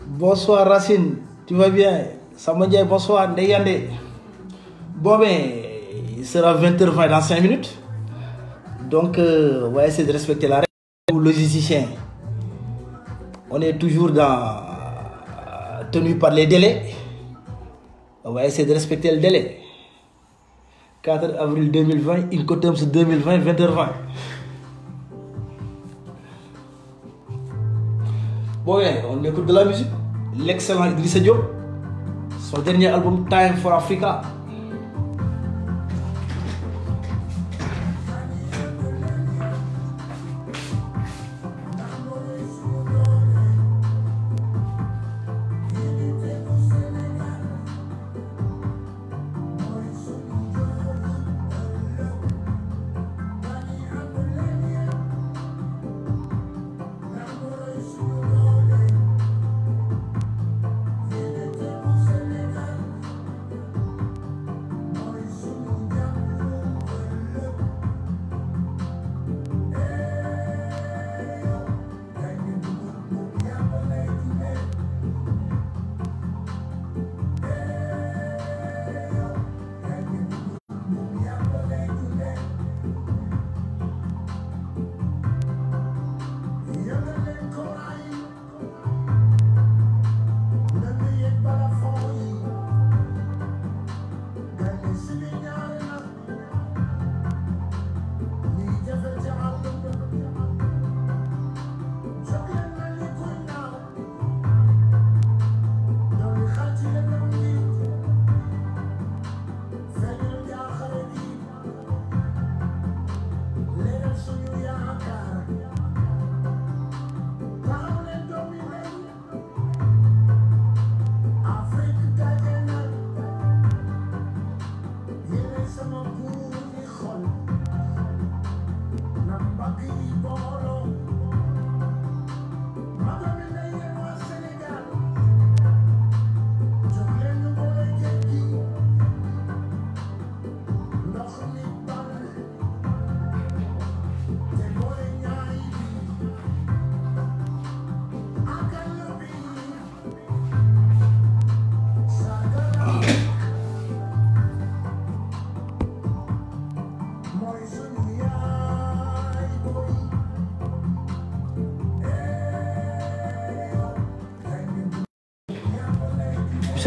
Bonsoir Racine, tu vas bien? Samandjay, bonsoir, Ndeyande. Bon ben, il sera 20h20 dans 5 minutes. Donc, on va essayer de respecter la règle. Pour logisticiens, on est toujours tenu par les délais. On va essayer de respecter le délai. 4 avril 2020, Incoterms 2020, 20h20. Bon, ouais, on écoute de la musique. L'excellent Idrissa Diop, son dernier album Time for Africa.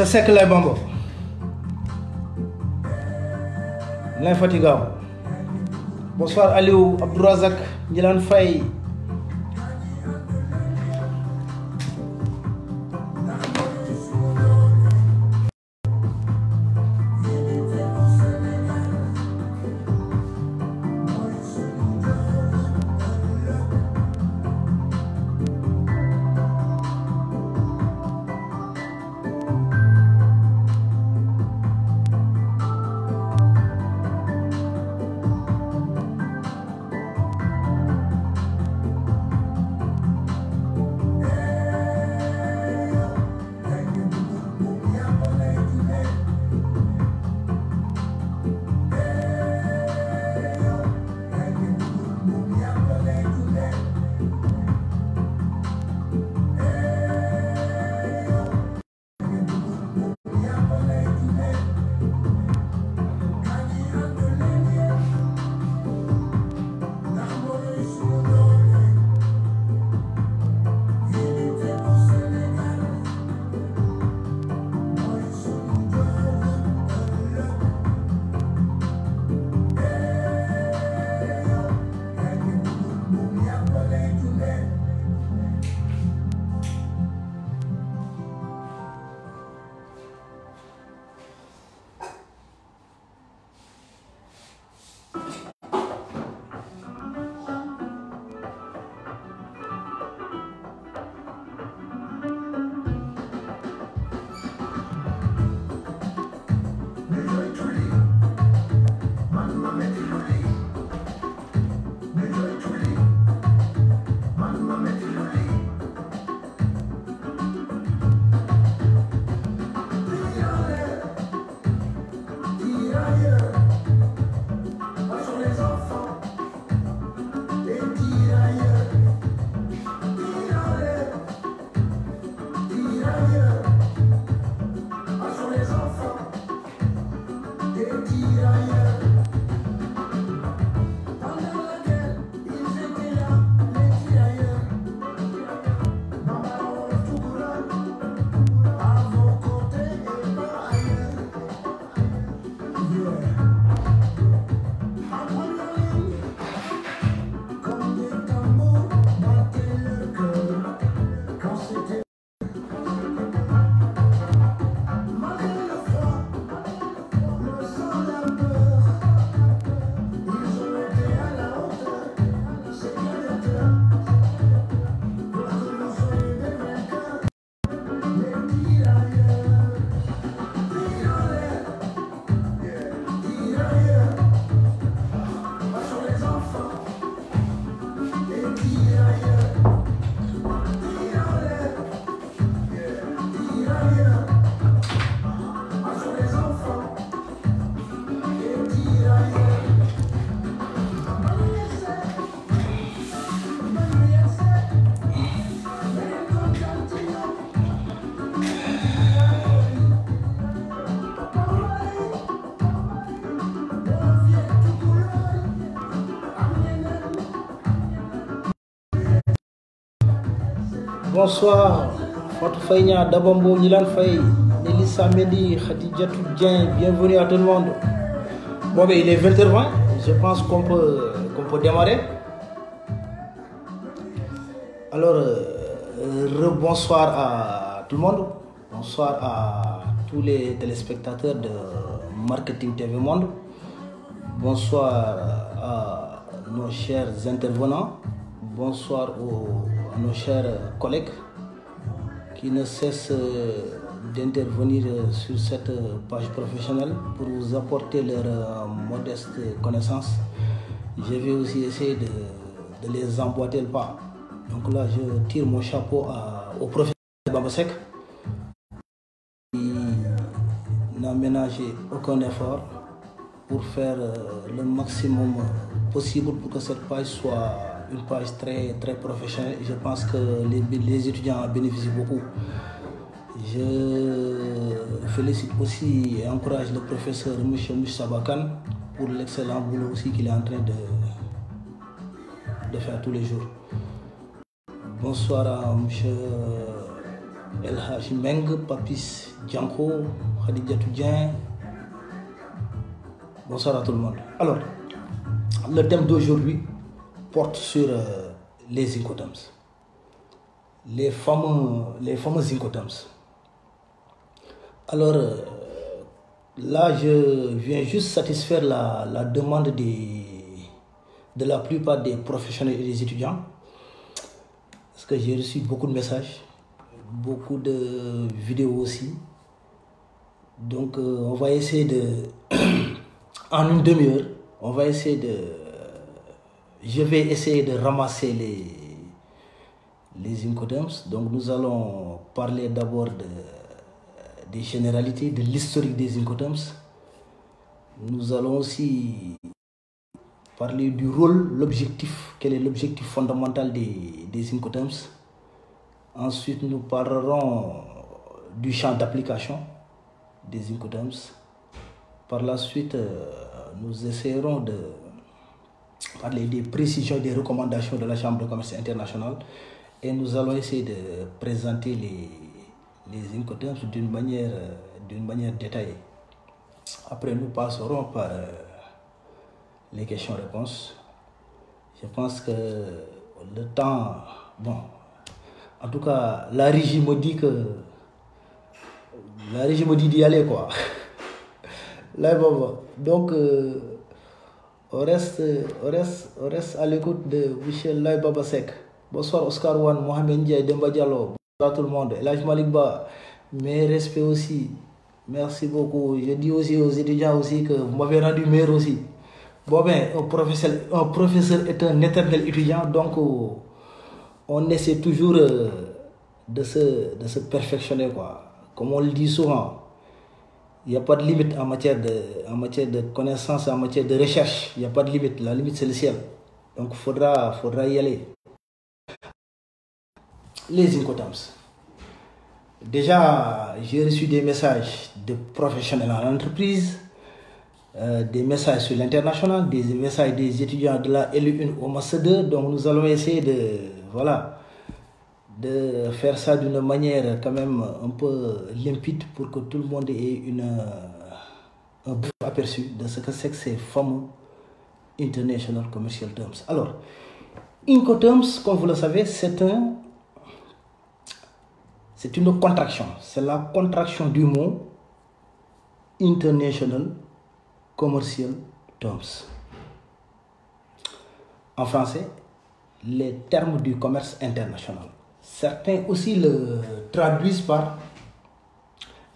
C'est que les bambos. L'infatigable. Bonsoir Aliou, Abdourazak, Nilan Faye. bonsoir. Fatou Faynia, Dabambo, Nilan Faye, Nelissa Medi, Khadijatou Dien, bienvenue à tout le monde. Bon, ben, il est 20h20, je pense qu'on peut démarrer. Alors, bonsoir à tout le monde, bonsoir à tous les téléspectateurs de Marketing TV Monde, bonsoir à nos chers intervenants, bonsoir à nos chers collègues qui ne cessent d'intervenir sur cette page professionnelle pour vous apporter leur modeste connaissance. Je vais aussi essayer de les emboîter le pas. Donc là, je tire mon chapeau au professeur Babasek qui n'a ménagé aucun effort pour faire le maximum possible pour que cette page soit une page très, très professionnelle. Je pense que les étudiants en bénéficient beaucoup. Je félicite aussi et encourage le professeur M. Moussa Bakan pour l'excellent boulot aussi qu'il est en train de faire tous les jours. Bonsoir à M. El Haji Meng, Papis Djanko, Khadijatou Dien. Bonsoir à tout le monde. Alors, le thème d'aujourd'hui porte sur les Incoterms. Les fameux Incoterms. Alors, là, je viens juste satisfaire la demande de la plupart des professionnels et des étudiants. Parce que j'ai reçu beaucoup de messages, beaucoup de vidéos aussi. Donc, on va essayer en une demi-heure, je vais essayer de ramasser les Incoterms. Donc, nous allons parler d'abord des généralités, de l'historique des Incoterms. Nous allons aussi parler du rôle, l'objectif, quel est l'objectif fondamental des Incoterms. Ensuite, nous parlerons du champ d'application des Incoterms. Par la suite, nous essaierons de parler des précisions et des recommandations de la Chambre de commerce internationale et nous allons essayer de présenter les Incoterms d'une manière détaillée. Après, nous passerons par les questions-réponses. Je pense que le temps... Bon, en tout cas, la régie me dit d'y aller, quoi. Là, donc, on reste à l'écoute de Michel Lai Babasek. Bonsoir Oscar Wan, Mohamed Ndiaye, Demba Diallo. Bonsoir à tout le monde. Elhaj Malik Ba, mes respects aussi. Merci beaucoup. Je dis aussi aux étudiants aussi que vous m'avez rendu meilleur aussi. Bon ben, un professeur est un éternel étudiant, donc on essaie toujours de se perfectionner, quoi. Comme on le dit souvent. Il n'y a pas de limite en matière de connaissance, en matière de recherche. Il n'y a pas de limite. La limite, c'est le ciel. Donc, il faudra y aller. Les Incoterms. Déjà, j'ai reçu des messages de professionnels en entreprise, des messages sur l'international, des messages des étudiants de la LU1 au Master 2. Donc, nous allons essayer de faire ça d'une manière quand même un peu limpide pour que tout le monde ait un bref aperçu de ce que c'est que ces fameux International Commercial Terms. Alors, Incoterms, comme vous le savez, c'est une contraction. C'est la contraction du mot International Commercial Terms. En français, les termes du commerce international. Certains aussi le traduisent par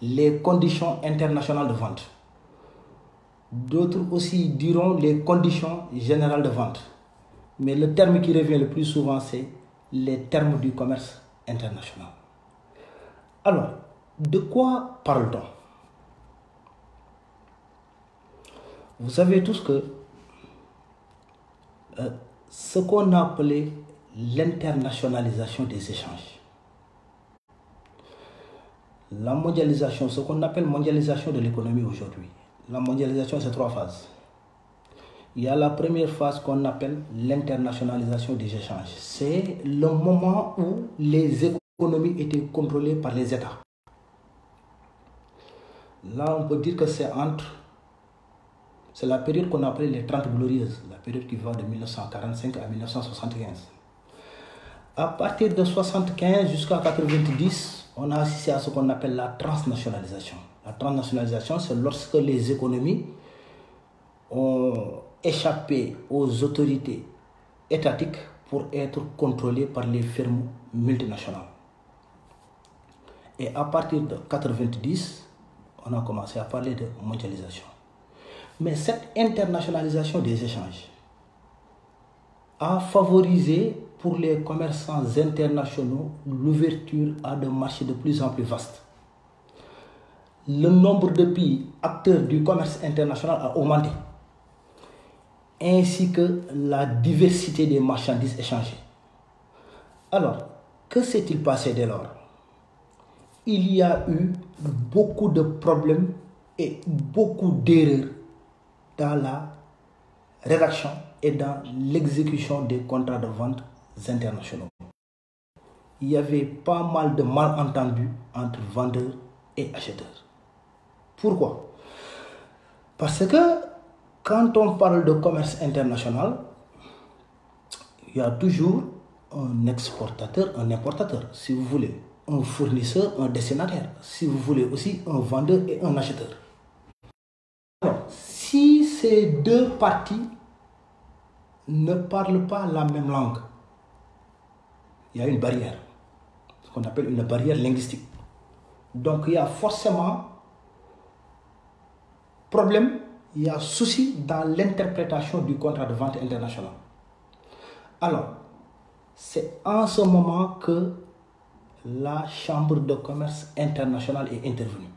les conditions internationales de vente. D'autres aussi diront les conditions générales de vente. Mais le terme qui revient le plus souvent, c'est les termes du commerce international. Alors, de quoi parle-t-on? Vous savez tous que ce qu'on a appelé l'internationalisation des échanges. La mondialisation, ce qu'on appelle mondialisation de l'économie aujourd'hui. La mondialisation, c'est 3 phases. Il y a la première phase qu'on appelle l'internationalisation des échanges. C'est le moment où les économies l'économie était contrôlée par les États. Là, on peut dire que c'est la période qu'on appelle les 30 glorieuses, la période qui va de 1945 à 1975. À partir de 1975 jusqu'à 1990, on a assisté à ce qu'on appelle la transnationalisation. La transnationalisation, c'est lorsque les économies ont échappé aux autorités étatiques pour être contrôlées par les firmes multinationales. Et à partir de 1990, on a commencé à parler de mondialisation. Mais cette internationalisation des échanges a favorisé pour les commerçants internationaux l'ouverture à des marchés de plus en plus vastes. Le nombre de pays acteurs du commerce international a augmenté, ainsi que la diversité des marchandises échangées. Alors, que s'est-il passé dès lors? Il y a eu beaucoup de problèmes et beaucoup d'erreurs dans la rédaction et dans l'exécution des contrats de vente internationaux. Il y avait pas mal de malentendus entre vendeurs et acheteurs. Pourquoi? Parce que quand on parle de commerce international, il y a toujours un exportateur, un importateur, si vous voulez, un fournisseur, un destinataire, si vous voulez aussi un vendeur et un acheteur. Alors, si ces deux parties ne parlent pas la même langue, il y a une barrière, ce qu'on appelle une barrière linguistique. Donc il y a forcément problème, il y a souci dans l'interprétation du contrat de vente international. Alors, c'est en ce moment que la Chambre de commerce internationale est intervenue.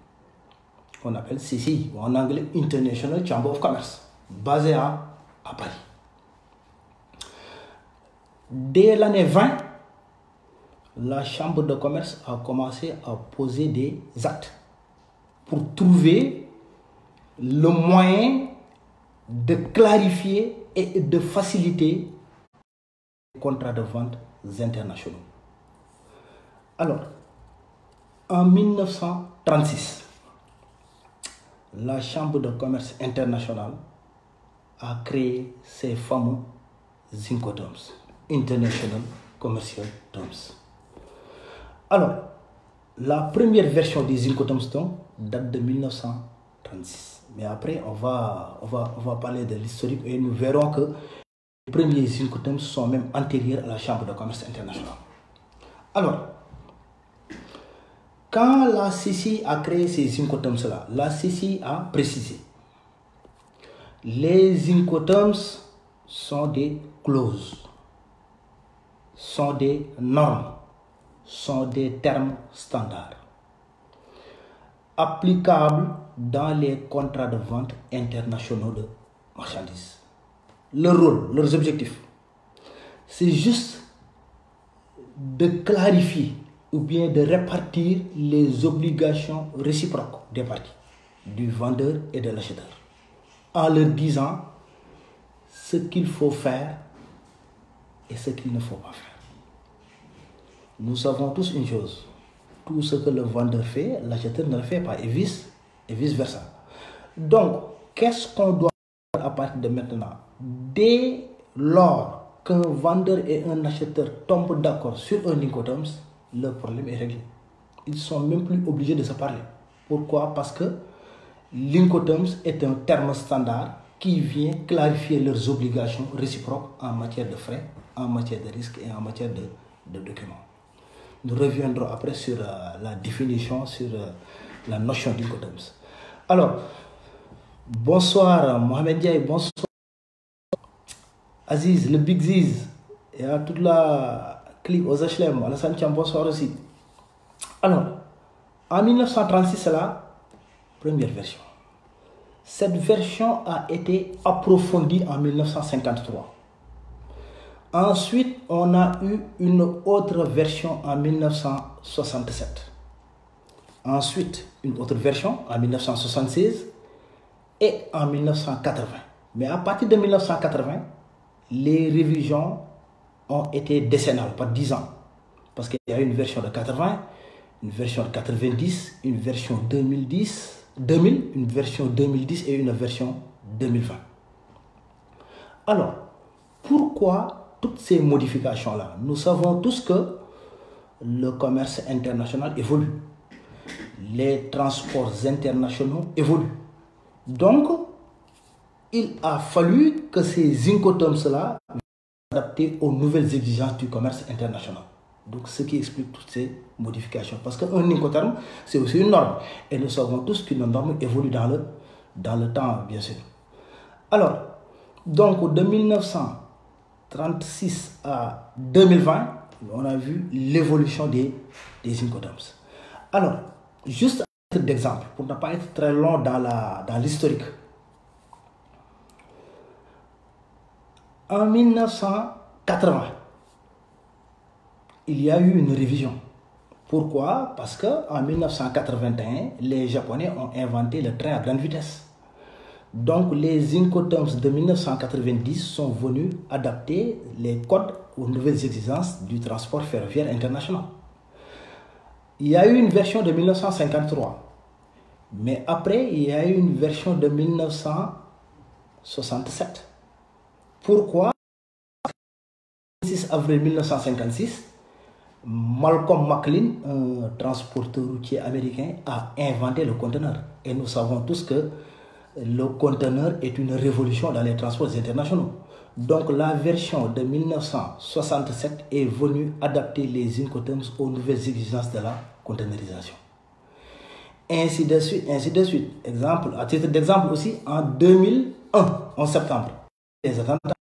On appelle CCI, ou en anglais International Chamber of Commerce, basée à Paris. Dès l'année 20, la Chambre de commerce a commencé à poser des actes pour trouver le moyen de clarifier et de faciliter les contrats de vente internationaux. Alors, en 1936, la Chambre de commerce internationale a créé ces fameux Incoterms, International Commercial Terms. Alors, la première version des Incoterms date de 1936. Mais après, on va parler de l'historique et nous verrons que les premiers Incoterms sont même antérieurs à la Chambre de commerce internationale. Alors, quand la CCI a créé ces Incoterms-là, la CCI a précisé les Incoterms sont des clauses, sont des normes, sont des termes standards applicables dans les contrats de vente internationaux de marchandises. Leur rôle, leurs objectifs, c'est juste de clarifier ou bien de répartir les obligations réciproques des parties, du vendeur et de l'acheteur, en leur disant ce qu'il faut faire et ce qu'il ne faut pas faire. Nous savons tous une chose, tout ce que le vendeur fait, l'acheteur ne le fait pas, et vice-versa. Donc, qu'est-ce qu'on doit faire à partir de maintenant? Dès lors qu'un vendeur et un acheteur tombent d'accord sur un Incoterms, le problème est réglé. Ils ne sont même plus obligés de se parler. Pourquoi? Parce que l'Incoterms est un terme standard qui vient clarifier leurs obligations réciproques en matière de frais, en matière de risques et en matière de documents. Nous reviendrons après sur la définition, sur la notion d'Incoterms. Alors, bonsoir Mohamed Diaye, bonsoir Aziz, le Big Ziz, et à toute la clique aux HLM, Alassane Thiam, bonsoir aussi. Alors, en 1936, c'est la première version. Cette version a été approfondie en 1953. Ensuite, on a eu une autre version en 1967. Ensuite, une autre version en 1976 et en 1980. Mais à partir de 1980, les révisions ont été décennales, par 10 ans. parce qu'il y a une version de 80, une version de 90, une version 2000, une version 2010 et une version 2020. Alors, pourquoi toutes ces modifications-là? Nous savons tous que le commerce international évolue. Les transports internationaux évoluent. Donc, il a fallu que ces Incoterms-là soient adaptés aux nouvelles exigences du commerce international. Donc, ce qui explique toutes ces modifications. Parce qu'un Incoterm, c'est aussi une norme. Et nous savons tous qu'une norme évolue dans le temps, bien sûr. Alors, donc, de 1936 à 2020, on a vu l'évolution des Incoterms. Alors, juste à titre d'exemple, pour ne pas être très long dans l'historique. En 1980, il y a eu une révision. Pourquoi? Parce qu'en 1981, les Japonais ont inventé le train à grande vitesse. Donc, les Incoterms de 1990 sont venus adapter les codes aux nouvelles exigences du transport ferroviaire international. Il y a eu une version de 1953, mais après, il y a eu une version de 1967. Pourquoi? Le 6 avril 1956, Malcolm McLean, un transporteur routier américain, a inventé le conteneur. Et nous savons tous que le conteneur est une révolution dans les transports internationaux. Donc la version de 1967 est venue adapter les Incoterms aux nouvelles exigences de la conteneurisation. Ainsi de suite, ainsi de suite. Exemple, à titre d'exemple aussi, en 2001, en septembre, les attentats.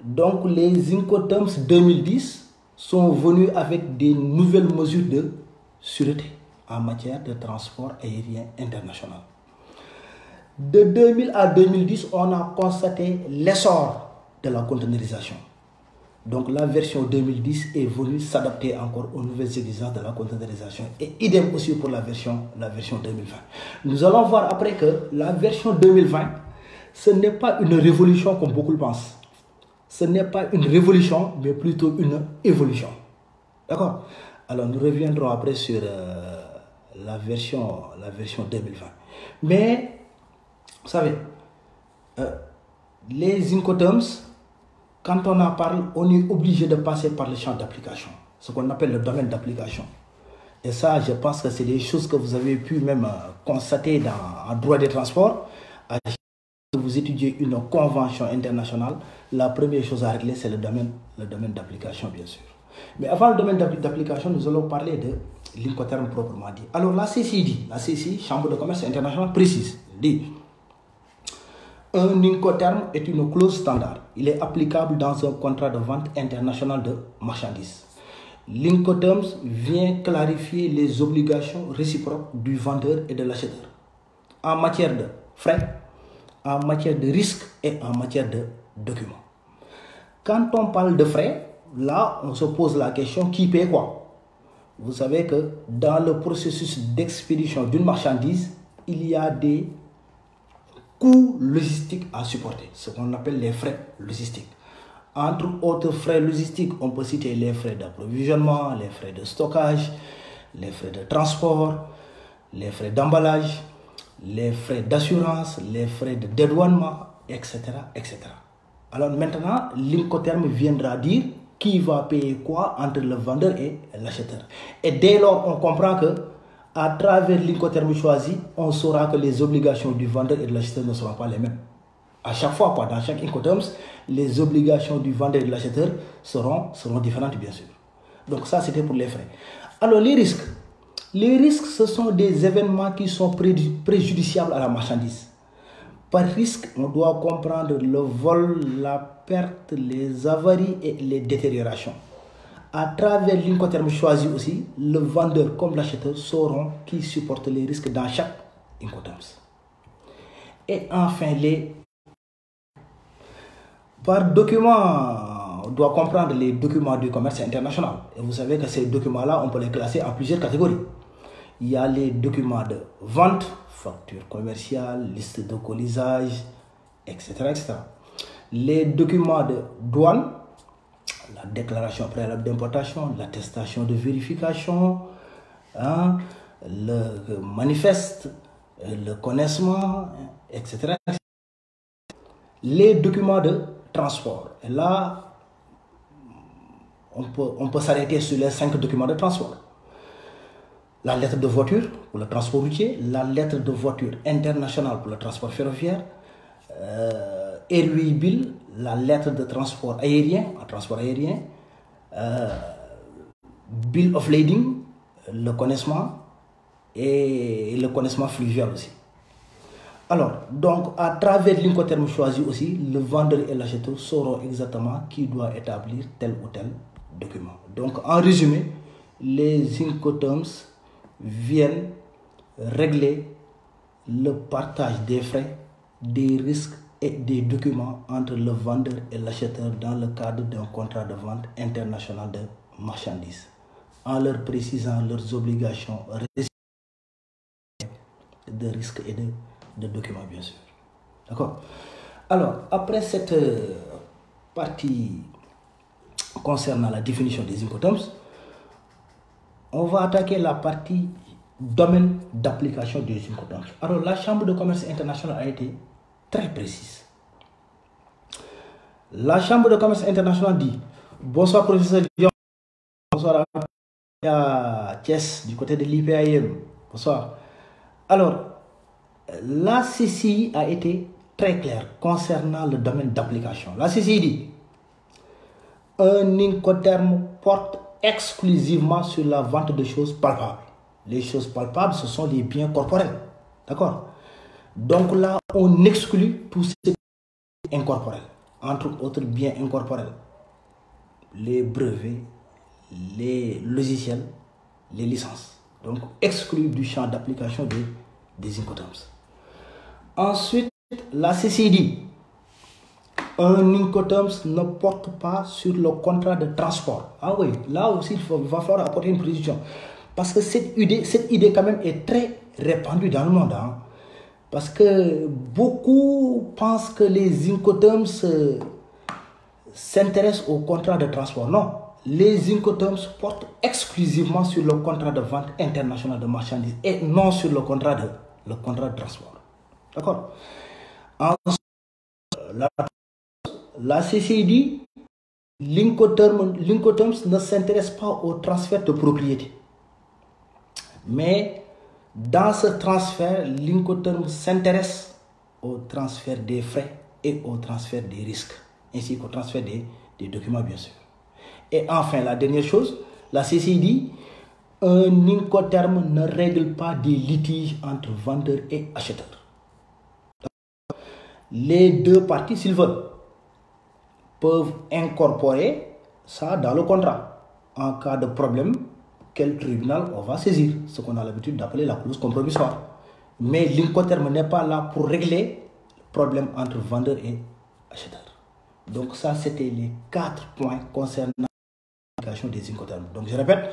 Donc les Incoterms 2010 sont venus avec des nouvelles mesures de sûreté en matière de transport aérien international. De 2000 à 2010, on a constaté l'essor de la conteneurisation. Donc la version 2010 est venue s'adapter encore aux nouvelles exigences de la conteneurisation. Et idem aussi pour la version 2020. Nous allons voir après que la version 2020, ce n'est pas une révolution comme beaucoup le pensent. Ce n'est pas une révolution, mais plutôt une évolution. D'accord? Alors nous reviendrons après sur la version 2020. Mais vous savez, les Incoterms, quand on en parle, on est obligé de passer par le champ d'application, ce qu'on appelle le domaine d'application. Et ça, je pense que c'est des choses que vous avez pu même constater en droit des transports. À chaque fois que vous étudiez une convention internationale, la première chose à régler, c'est le domaine d'application, bien sûr. Mais avant le domaine d'application, nous allons parler de l'Incoterm proprement dit. Alors la CCI, Chambre de commerce internationale, précise, dit: un Incoterm est une clause standard. Il est applicable dans un contrat de vente international de marchandises. L'Incoterm vient clarifier les obligations réciproques du vendeur et de l'acheteur en matière de frais, en matière de risques et en matière de documents. Quand on parle de frais, là, on se pose la question: qui paie quoi? Vous savez que dans le processus d'expédition d'une marchandise, il y a des coûts logistiques à supporter, ce qu'on appelle les frais logistiques. Entre autres frais logistiques, on peut citer les frais d'approvisionnement, les frais de stockage, les frais de transport, les frais d'emballage, les frais d'assurance, les frais de dédouanement, etc., etc. Alors maintenant, l'Incoterm viendra dire qui va payer quoi entre le vendeur et l'acheteur. Et dès lors, on comprend que à travers l'Incoterm choisi, on saura que les obligations du vendeur et de l'acheteur ne seront pas les mêmes. À chaque fois, dans chaque Incoterm, les obligations du vendeur et de l'acheteur seront différentes, bien sûr. Donc ça, c'était pour les frais. Alors les risques. Les risques, ce sont des événements qui sont préjudiciables à la marchandise. Par risque, on doit comprendre le vol, la perte, les avaries et les détériorations. À travers l'Incoterm choisi aussi, le vendeur comme l'acheteur sauront qui supporte les risques dans chaque Incoterm. Et enfin, par document, on doit comprendre les documents du commerce international. Et vous savez que ces documents-là, on peut les classer en plusieurs catégories. Il y a les documents de vente, facture commerciale, liste de colisage, etc., etc. Les documents de douane, la déclaration préalable d'importation, l'attestation de vérification, hein, le manifeste, le connaissement, etc. Les documents de transport. Et là, on peut s'arrêter sur les 5 documents de transport. La lettre de voiture pour le transport routier, la lettre de voiture internationale pour le transport ferroviaire, Airway Bill, la lettre de transport aérien, Bill of Lading, le connaissement et le connaissement fluvial aussi. Alors, donc, à travers l'incoterme choisi aussi, le vendeur et l'acheteur sauront exactement qui doit établir tel ou tel document. Donc, en résumé, les incoterms viennent régler le partage des frais, des risques et des documents entre le vendeur et l'acheteur dans le cadre d'un contrat de vente international de marchandises, en leur précisant leurs obligations de risques et de documents, bien sûr. D'accord? Alors, après cette partie concernant la définition des incoterms, on va attaquer la partie domaine d'application des incoterms. Alors, la Chambre de commerce internationale a été très précise. La Chambre de commerce internationale dit: bonsoir professeur Dion, bonsoir à Thiès du côté de l'IPAIM, bonsoir. Alors, la CCI a été très claire concernant le domaine d'application. La CCI dit: un incoterme porte exclusivement sur la vente de choses palpables. Les choses palpables, ce sont les biens corporels. D'accord? Donc là, on exclut tout ce qui est incorporel. Entre autres biens incorporels, les brevets, les logiciels, les licences. Donc, exclu du champ d'application des incoterms. Ensuite, la CCI dit: un incoterms ne porte pas sur le contrat de transport. Ah oui, là aussi, va falloir apporter une précision. Parce que cette idée quand même est très répandue dans le monde. Hein. Parce que beaucoup pensent que les incoterms s'intéressent au contrat de transport. Non, les incoterms portent exclusivement sur le contrat de vente international de marchandises et non sur le contrat de transport. D'accord? La CCI dit: l'incoterms ne s'intéresse pas au transfert de propriété. Mais dans ce transfert, l'incoterm s'intéresse au transfert des frais et au transfert des risques, ainsi qu'au transfert des documents, bien sûr. Et enfin, la dernière chose, la CCI dit: un incoterm ne règle pas des litiges entre vendeurs et acheteurs. Les deux parties, s'ils veulent, peuvent incorporer ça dans le contrat. En cas de problème, quel tribunal on va saisir, ce qu'on a l'habitude d'appeler la clause compromissoire. Mais l'incoterm n'est pas là pour régler le problème entre vendeur et acheteur. Donc ça, c'était les 4 points concernant l'application des incoterms. Donc je répète,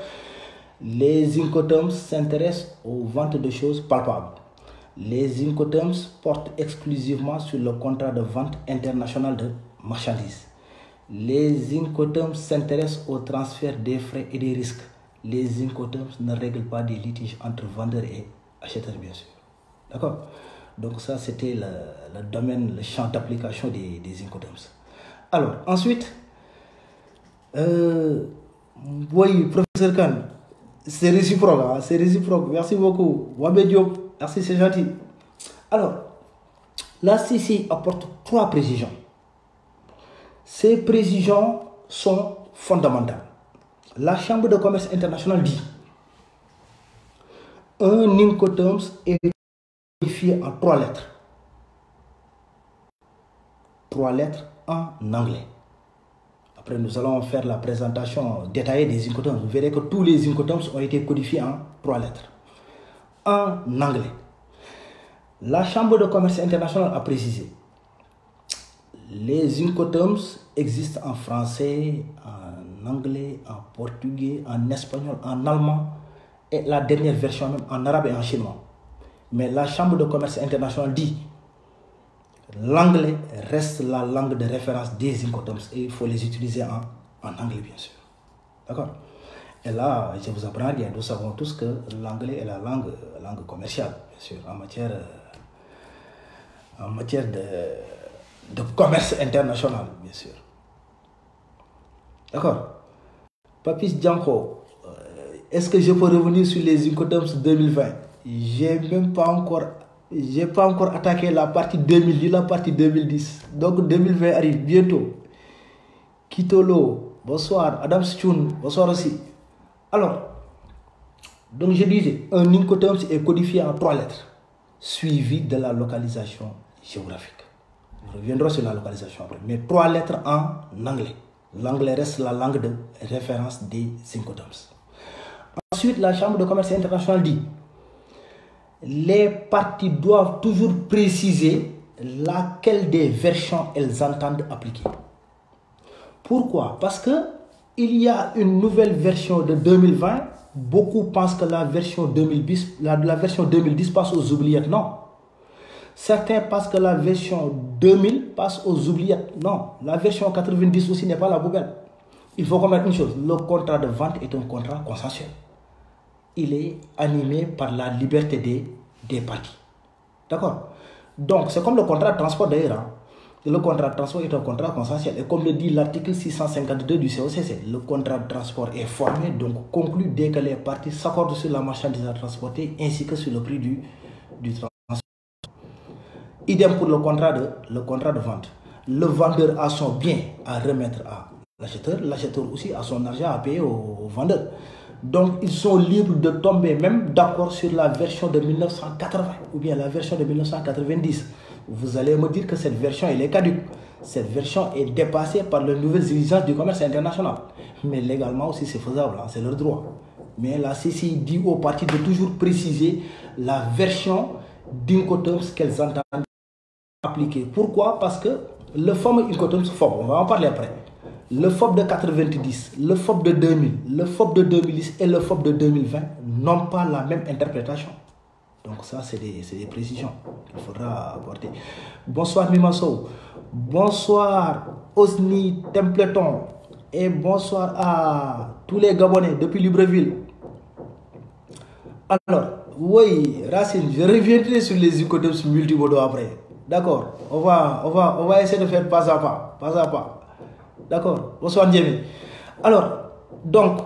les incoterms s'intéressent aux ventes de choses palpables. Les incoterms portent exclusivement sur le contrat de vente international de marchandises. Les incoterms s'intéressent au transfert des frais et des risques. Les incoterms ne règlent pas des litiges entre vendeurs et acheteurs, bien sûr. D'accord? Donc ça, c'était le domaine, le champ d'application des incoterms. Alors, ensuite, oui, professeur Khan, c'est réciproque, hein, c'est réciproque. Merci beaucoup. Wabé Diop, merci, c'est gentil. Alors, la CCI apporte 3 précisions. Ces précisions sont fondamentales. La Chambre de commerce internationale dit: un incoterms est codifié en 3 lettres. 3 lettres en anglais. Après, nous allons faire la présentation détaillée des incoterms. Vous verrez que tous les incoterms ont été codifiés en 3 lettres. En anglais. La Chambre de commerce internationale a précisé: les incoterms existent en français, en anglais, en portugais, en espagnol, en allemand et la dernière version même en arabe et en chinois. Mais la Chambre de commerce internationale dit: l'anglais reste la langue de référence des incoterms et il faut les utiliser en en anglais bien sûr. D'accord? Et là, je vous apprends rien. Nous savons tous que l'anglais est la langue commerciale, bien sûr, en matière de commerce international, bien sûr. D'accord? Papis Djanko, est-ce que je peux revenir sur les Incoterms 2020? J'ai pas encore attaqué la partie 2000 ni la partie 2010. Donc 2020 arrive bientôt. Kitolo, bonsoir. Adam Stune, bonsoir aussi. Alors, donc je disais, un Incoterms est codifié en 3 lettres, suivi de la localisation géographique. Nous reviendrons sur la localisation après. Mais 3 lettres en anglais. L'anglais reste la langue de référence des Incoterms. Ensuite, la Chambre de commerce international dit les parties doivent toujours préciser laquelle des versions elles entendent appliquer. Pourquoi? Parce que il y a une nouvelle version de 2020. Beaucoup pensent que la version 2010, la version 2010 passe aux oubliettes. Non. Certains pensent que la version 2000 passe aux oubliettes. Non. La version 90 aussi n'est pas la poubelle. Il faut comprendre une chose. Le contrat de vente est un contrat consensuel. Il est animé par la liberté des parties. D'accord? Donc, c'est comme le contrat de transport d'ailleurs. Hein. Le contrat de transport est un contrat consensuel. Et comme le dit l'article 652 du COCC, le contrat de transport est formé, donc conclu dès que les parties s'accordent sur la marchandise à transporter ainsi que sur le prix du transport. Idem pour le contrat de vente. Le vendeur a son bien à remettre à l'acheteur. L'acheteur aussi a son argent à payer au vendeur. Donc, ils sont libres de tomber même d'accord sur la version de 1980 ou bien la version de 1990. Vous allez me dire que cette version, elle est caduque. Cette version est dépassée par les nouvelles exigences du commerce international. Mais légalement aussi, c'est faisable, hein, c'est leur droit. Mais la CCI dit aux parties de toujours préciser la version d'Incoterms qu'elles entendent appliquer. Pourquoi? Parce que le fameux Incoterms FOB, on va en parler après. Le FOB de 90, le FOB de 2000, le FOB de 2010 et le FOB de 2020 n'ont pas la même interprétation. Donc ça, c'est des précisions qu'il faudra apporter. Bonsoir Mimaso, bonsoir Osni Templeton et bonsoir à tous les Gabonais depuis Libreville. Alors, oui, Racine, je reviendrai sur les Incoterms multimodaux après. D'accord, on va essayer de faire pas à pas. D'accord, bonsoir Ndiémé. Alors, donc,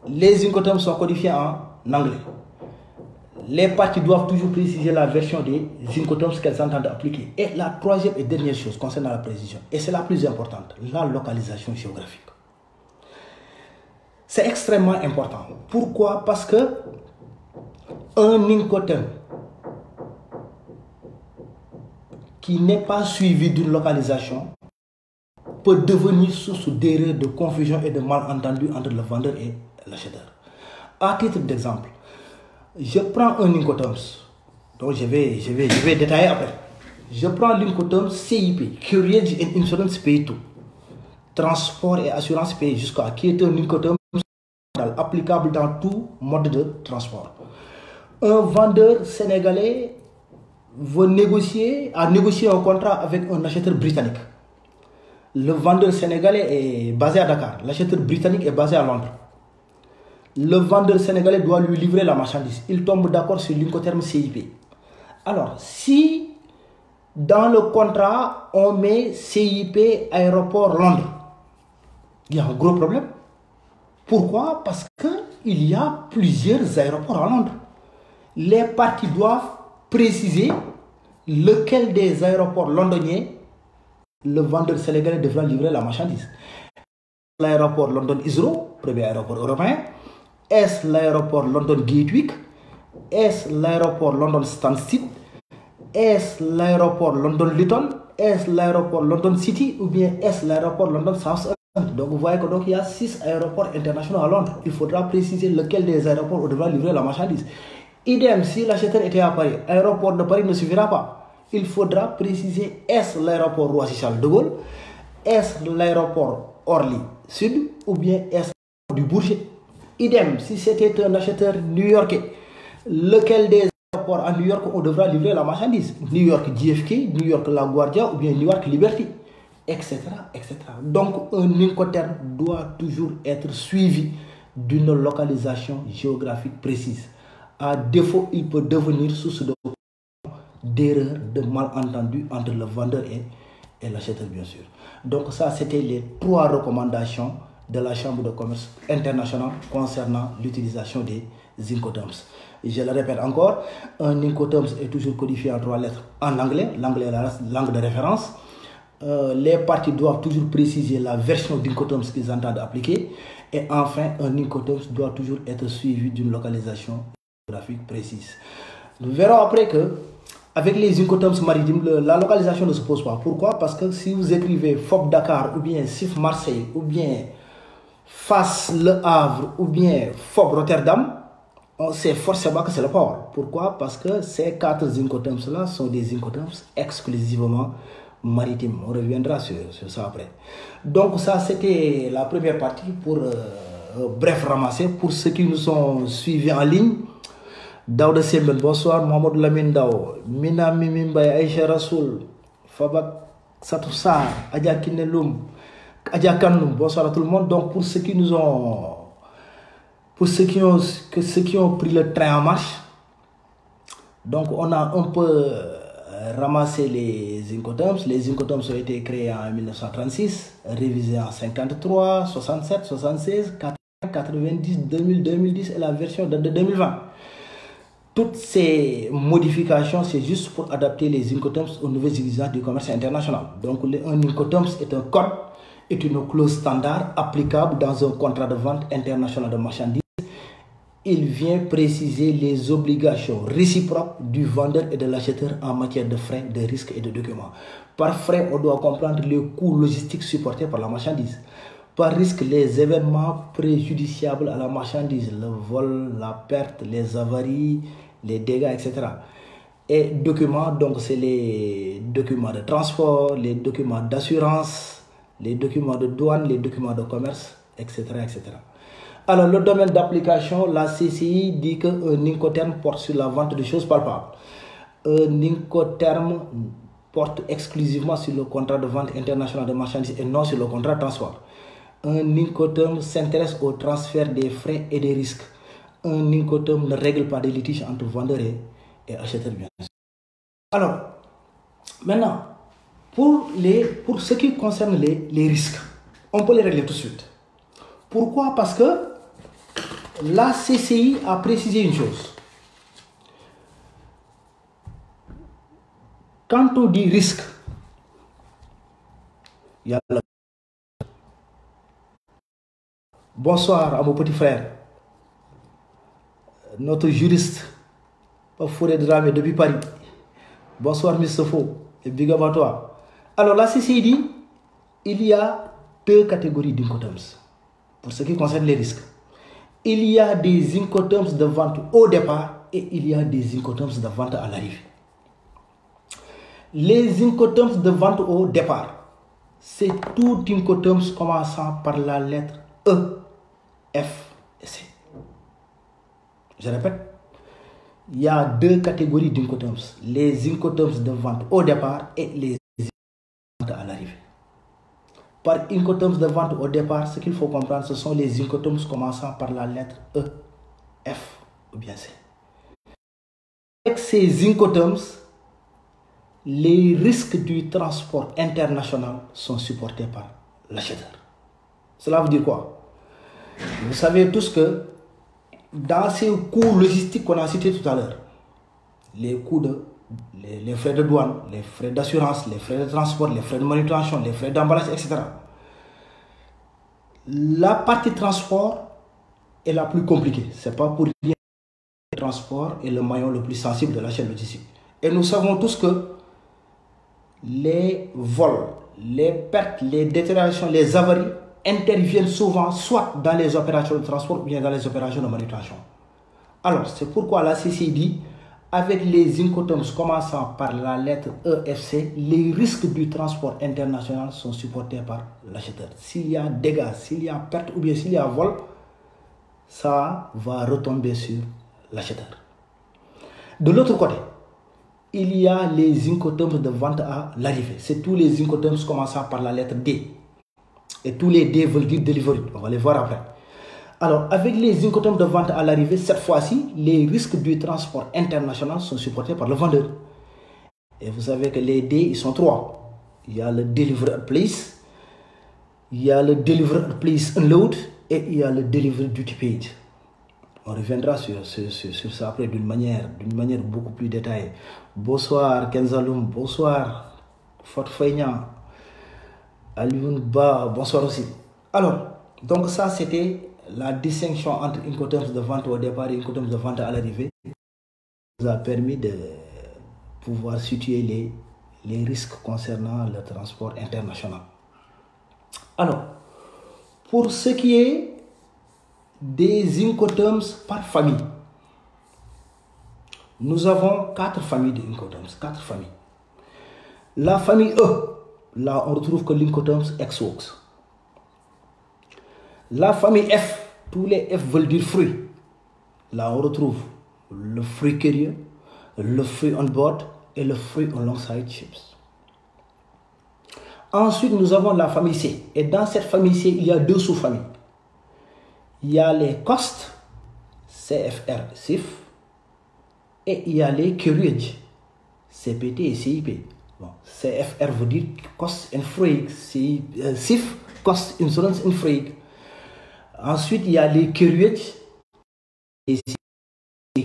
les Incoterms sont codifiés en anglais. Les parties doivent toujours préciser la version des Incoterms qu'elles entendent appliquer. Et la troisième et dernière chose concernant la précision, et c'est la plus importante, la localisation géographique. C'est extrêmement important. Pourquoi? Parce que un Incoterm qui n'est pas suivi d'une localisation peut devenir source d'erreurs, de confusion et de malentendus entre le vendeur et l'acheteur. À titre d'exemple, je prends un Incoterms, donc je vais détailler après. Je prends l'Incoterms CIP, Carriage and Insurance Pay To, transport et assurance payée jusqu'à, qui est un Incoterms applicable dans tout mode de transport. Un vendeur sénégalais veut négocier un contrat avec un acheteur britannique. Le vendeur sénégalais est basé à Dakar, l'acheteur britannique est basé à Londres. Le vendeur sénégalais doit lui livrer la marchandise. Il tombe d'accord sur l'Incoterms CIP. Alors, si dans le contrat, on met CIP aéroport Londres, il y a un gros problème. Pourquoi? Parce qu'il y a plusieurs aéroports à Londres. Les parties doivent préciser lequel des aéroports londoniens le vendeur sénégalais devra livrer la marchandise. L'aéroport London Heathrow, premier aéroport européen. Est-ce l'aéroport London Gatwick? Est-ce l'aéroport London Stansted? Est-ce l'aéroport London Luton? Est-ce l'aéroport London City? Ou bien est-ce l'aéroport London Southend? Donc vous voyez qu'il y a 6 aéroports internationaux à Londres. Il faudra préciser lequel des aéroports devra livrer la marchandise. Idem, si l'acheteur était à Paris, l'aéroport de Paris ne suffira pas. Il faudra préciser est-ce l'aéroport Roissy-Charles de Gaulle, est-ce l'aéroport Orly Sud ou bien est-ce du Bourget. Idem, si c'était un acheteur new-yorkais, lequel des aéroports à New York on devra livrer la marchandise? New York JFK, New York LaGuardia ou bien New York Liberty. etc., etc. Donc, un Incoterm doit toujours être suivi d'une localisation géographique précise. À défaut, il peut devenir source d'erreur, de malentendu entre le vendeur et l'acheteur, bien sûr. Donc, ça, c'était les 3 recommandations de la Chambre de commerce internationale concernant l'utilisation des Incoterms. Je le répète encore, un Incoterms est toujours codifié en 3 lettres en anglais. L'anglais est la langue de référence. Les parties doivent toujours préciser la version d'Incoterms qu'ils entendent appliquer. Et enfin, un Incoterms doit toujours être suivi d'une localisation géographique précise. Nous verrons après que, avec les Incoterms maritimes, la localisation ne se pose pas. Pourquoi? Parce que si vous écrivez FOB Dakar, ou bien SIF Marseille, ou bien FAS Le Havre, ou bien FOB Rotterdam, on sait forcément que c'est le port. Pourquoi? Parce que ces 4 Incoterms-là sont des Incoterms exclusivement maritimes. On reviendra sur ça après. Donc ça, c'était la première partie pour, bref, ramasser. Pour ceux qui nous ont suivis en ligne, Daouda Sembène, bonsoir. Mohamed Lamine Dao, Mina Mimi Mbaye, Aïcha Rasoul, Fabak Satou Sarr, Adja Kineloum, Adja Kanoum, bonsoir à tout le monde. Donc pour ceux qui nous ont... Pour ceux qui ont pris le train en marche, donc on a un peu ramassé les Incoterms. Les Incoterms ont été créés en 1936, révisés en 53, 67, 76, 80, 90, 2000, 2010 et la version de 2020. Toutes ces modifications, c'est juste pour adapter les Incoterms aux nouvelles exigences du commerce international. Donc un Incoterms est un code, est une clause standard applicable dans un contrat de vente international de marchandises. Il vient préciser les obligations réciproques du vendeur et de l'acheteur en matière de frais, de risques et de documents. Par frais, on doit comprendre les coûts logistiques supportés par la marchandise. Par risque, les événements préjudiciables à la marchandise, le vol, la perte, les avaries, les dégâts, etc. Et documents, donc c'est les documents de transport, les documents d'assurance, les documents de douane, les documents de commerce, etc., etc. Alors, le domaine d'application, la CCI dit qu'un Incoterm porte sur la vente de choses palpables. Un Incoterm porte exclusivement sur le contrat de vente international de marchandises et non sur le contrat de transport. Un Incoterm s'intéresse au transfert des frais et des risques. Un Incoterm ne règle pas des litiges entre vendeurs et acheteurs, bien sûr. Alors, maintenant, pour ce qui concerne les risques, on peut les régler tout de suite. Pourquoi? Parce que la CCI a précisé une chose. Quand on dit risque, il y a le... Bonsoir à mon petit frère, notre juriste, Fouré Dramé depuis Paris. Bonsoir, Mr. Fo, et big up à toi. Alors, la CCI dit il y a 2 catégories d'Incoterms pour ce qui concerne les risques. Il y a des Incoterms de vente au départ et il y a des Incoterms de vente à l'arrivée. Les Incoterms de vente au départ, c'est tout Incoterms commençant par la lettre E, F et C. Je répète, il y a 2 catégories d'Incoterms. Les Incoterms de vente au départ et les ventes à l'arrivée. Par Incoterms de vente au départ, ce qu'il faut comprendre, ce sont les Incoterms commençant par la lettre E, F ou bien C. Avec ces Incoterms, les risques du transport international sont supportés par l'acheteur. Cela veut dire quoi? Vous savez tous que dans ces coûts logistiques qu'on a cités tout à l'heure, les coûts les frais de douane, les frais d'assurance, les frais de transport, les frais de manutention, les frais d'emballage, etc. La partie transport est la plus compliquée. Ce n'est pas pour rien que le transport est le maillon le plus sensible de la chaîne logistique. Et nous savons tous que les vols, les pertes, les détériorations, les avaries interviennent souvent soit dans les opérations de transport ou bien dans les opérations de manutention. Alors, c'est pourquoi la CCI dit, avec les Incoterms commençant par la lettre EFC, les risques du transport international sont supportés par l'acheteur. S'il y a dégâts, s'il y a perte ou bien s'il y a vol, ça va retomber sur l'acheteur. De l'autre côté, il y a les Incoterms de vente à l'arrivée. C'est tous les Incoterms commençant par la lettre D. Et tous les D veulent dire delivery. On va les voir après. Alors, avec les Incoterms de vente à l'arrivée, cette fois-ci, les risques du transport international sont supportés par le vendeur. Et vous savez que les D, ils sont trois. Il y a le Delivery at Place, il y a le Delivery at Place Unload et il y a le Delivery Duty Paid. On reviendra sur ça après d'une manière beaucoup plus détaillée. Bonsoir Kenzaloum, bonsoir Fort Feignan, Alioune Ba, bonsoir aussi. Alors, donc ça c'était la distinction entre Incoterms de vente au départ et Incoterms de vente à l'arrivée. Ça nous a permis de pouvoir situer les risques concernant le transport international. Alors, pour ce qui est des Incoterms par famille, nous avons 4 familles d'Incoterms, 4 familles. La famille E, là on retrouve que l'Incoterms ex-works. La famille F, tous les F veulent dire fruit. Là on retrouve le free carrier, le free on board et le free alongside ships. Ensuite nous avons la famille C. Et dans cette famille C, il y a 2 sous-familles. Il y a les costs, CFR, CIF, et il y a les carriage, CPT et CIP. Bon, CFR veut dire cost and freight, CIF, cost, insurance and freight. Ensuite, il y a les carriage, et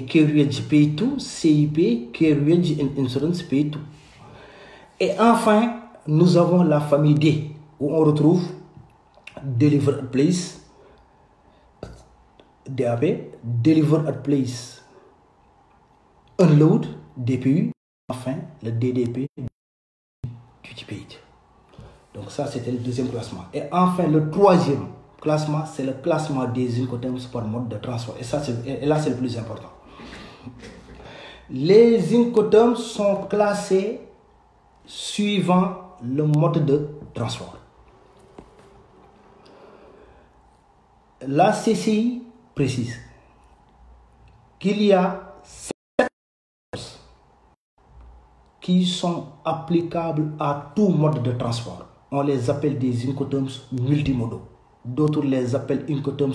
carriage pay to, CIP, carriage and insurance pay to. Et enfin, nous avons la famille D, où on retrouve Deliver at Place, DAP, Deliver at Place, Unload, DPU, enfin le DDP, Duty Paid. Donc ça c'était le deuxième classement. Et enfin le troisième classement, c'est le classement des Incoterms par mode de transport. Et là c'est le plus important. Les Incoterms sont classés suivant le mode de transport. La CCI précise qu'il y a 7 qui sont applicables à tout mode de transport. On les appelle des Incoterms multimodaux. D'autres les appellent Incoterms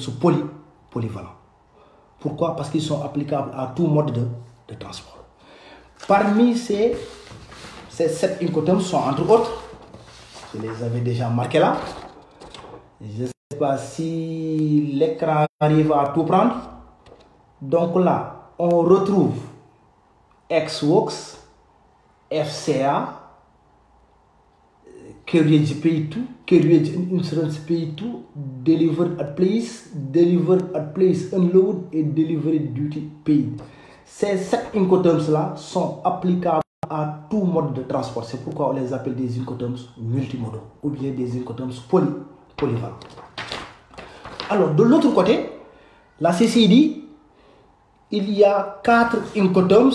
polyvalents. Pourquoi? Parce qu'ils sont applicables à tout mode de transport. Parmi ces 7 Incoterms sont entre autres, je les avais déjà marqués là. Je ne sais pas si l'écran arrive à tout prendre. Donc là, on retrouve ex-works, FCA, Carriage Pay to, Carriage Insurance Pay to, Deliver at Place Unload et Delivery Duty Paid. Ces 7 Incoterms là sont applicables à tout mode de transport. C'est pourquoi on les appelle des Incoterms multimodaux ou bien des Incoterms polyvalents. Alors, de l'autre côté, la CCI dit il y a 4 Incoterms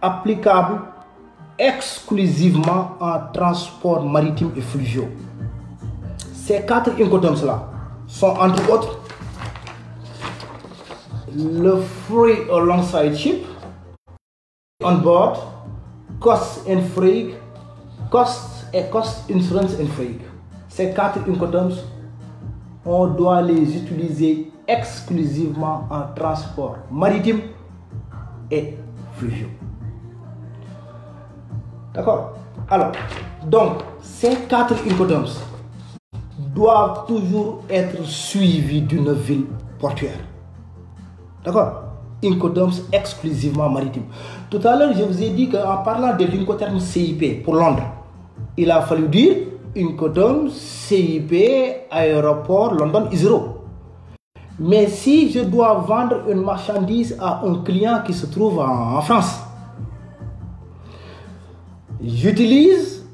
applicables exclusivement en transport maritime et fluviaux. Ces 4 Incoterms là sont entre autres le free alongside ship, on board, cost and freight, cost et cost insurance and freight. Ces 4 Incoterms, on doit les utiliser exclusivement en transport maritime et fluviaux. D'accord? Alors, donc, ces 4 Incoterms doivent toujours être suivis d'une ville portuaire. D'accord? Incoterms exclusivement maritimes. Tout à l'heure, je vous ai dit qu'en parlant de l'Incoterm CIP pour Londres, il a fallu dire Incoterm CIP aéroport London Heathrow. Mais si je dois vendre une marchandise à un client qui se trouve en France, j'utilise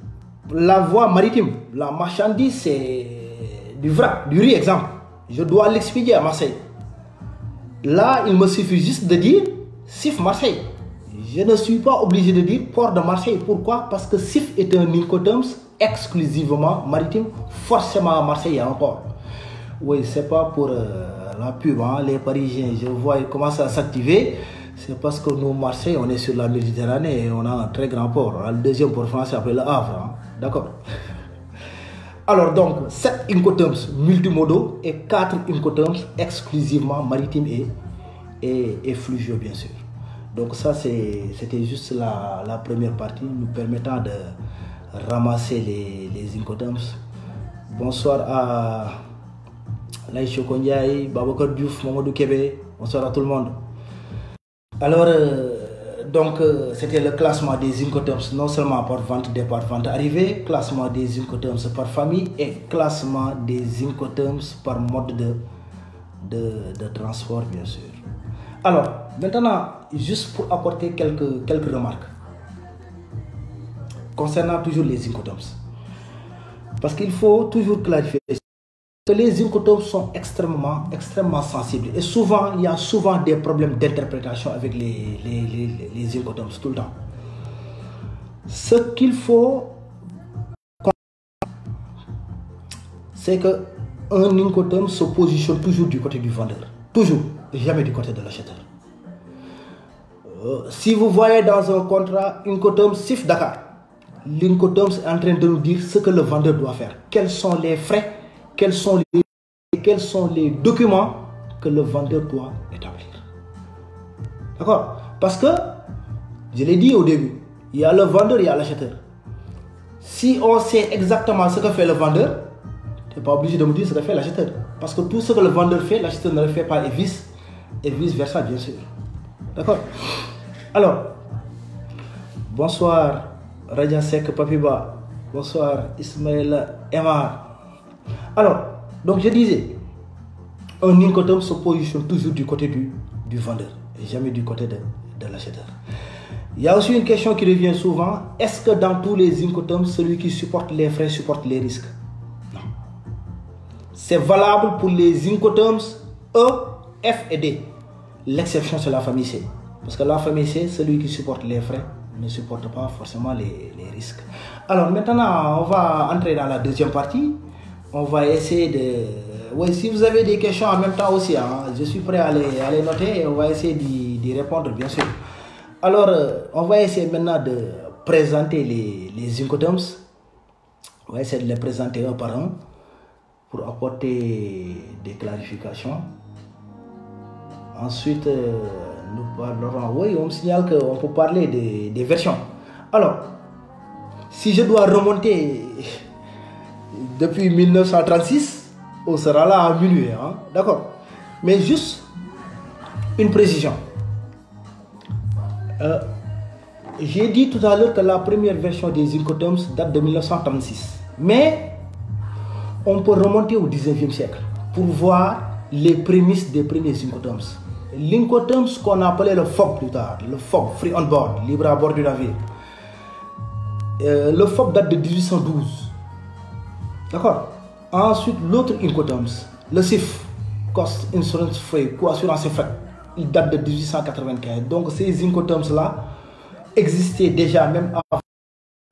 la voie maritime. La marchandise, c'est du vrac, du riz, exemple. Je dois l'expédier à Marseille. Là, il me suffit juste de dire SIF Marseille. Je ne suis pas obligé de dire port de Marseille. Pourquoi? Parce que SIF est un Incoterms exclusivement maritime. Forcément à Marseille, il y a un port. Oui, c'est pas pour la pub, hein. Les Parisiens, je vois, ils commencent à s'activer. C'est parce que nous, Marseille, on est sur la Méditerranée et on a un très grand port. On a le deuxième port français après le Havre. Hein? D'accord. Alors donc, 7 Incoterms multimodaux et 4 Incoterms exclusivement maritimes et fluviaux, bien sûr. Donc ça, c'était juste la première partie nous permettant de ramasser les Incoterms. Bonsoir à Laïcho Kondiaï, Babacar Diouf, Mamadou Kébé. Bonsoir à tout le monde. Alors, c'était le classement des Incoterms, non seulement par vente, départ, vente, arrivée, classement des Incoterms par famille et classement des Incoterms par mode de transport, bien sûr. Alors, maintenant, juste pour apporter quelques remarques concernant toujours les Incoterms. Parce qu'il faut toujours clarifier que les Incoterms sont extrêmement sensibles. Et souvent, il y a souvent des problèmes d'interprétation avec les Incoterms tout le temps. Ce qu'il faut comprendre, c'est qu'un Incoterm se positionne toujours du côté du vendeur. Toujours, jamais du côté de l'acheteur. Si vous voyez dans un contrat Incoterm SIF Dakar, l'Incoterm est en train de nous dire ce que le vendeur doit faire. Quels sont les frais, quels sont les documents que le vendeur doit établir. D'accord? Parce que, je l'ai dit au début, il y a le vendeur, il y a l'acheteur. Si on sait exactement ce que fait le vendeur, tu n'es pas obligé de me dire ce que fait l'acheteur. Parce que tout ce que le vendeur fait, l'acheteur ne le fait pas et vice versa, bien sûr. D'accord? Alors, bonsoir Raja Sek Papiba. Bonsoir Ismaël Emar. Alors, donc je disais, un Incoterm se positionne toujours du côté du vendeur et jamais du côté de l'acheteur. Il y a aussi une question qui revient souvent. Est-ce que dans tous les Incoterms, celui qui supporte les frais supporte les risques? Non. C'est valable pour les Incoterms E, F et D. L'exception, c'est la famille C. Parce que la famille C, celui qui supporte les frais ne supporte pas forcément les risques. Alors maintenant, on va entrer dans la deuxième partie. On va essayer de... Oui, si vous avez des questions en même temps aussi, hein, je suis prêt à les noter et on va essayer d'y répondre, bien sûr. Alors, on va essayer maintenant de présenter les Incoterms. On va essayer de les présenter un par un pour apporter des clarifications. Ensuite, nous parlerons... Oui, on me signale qu'on peut parler des versions. Alors, si je dois remonter... Depuis 1936, on sera là à minuit, hein? D'accord. Mais juste une précision. J'ai dit tout à l'heure que la première version des Incoterms date de 1936. Mais on peut remonter au 19e siècle pour voir les prémices des premiers Incoterms. L'Incoterms qu'on appelait le FOB plus tard, le FOB, Free on Board, libre à bord du navire. Le FOB date de 1812. D'accord. Ensuite, l'autre Incoterms, le CIF, Cost Insurance Free, co-assurance et frais, il date de 1895. Donc ces Incoterms-là existaient déjà même avant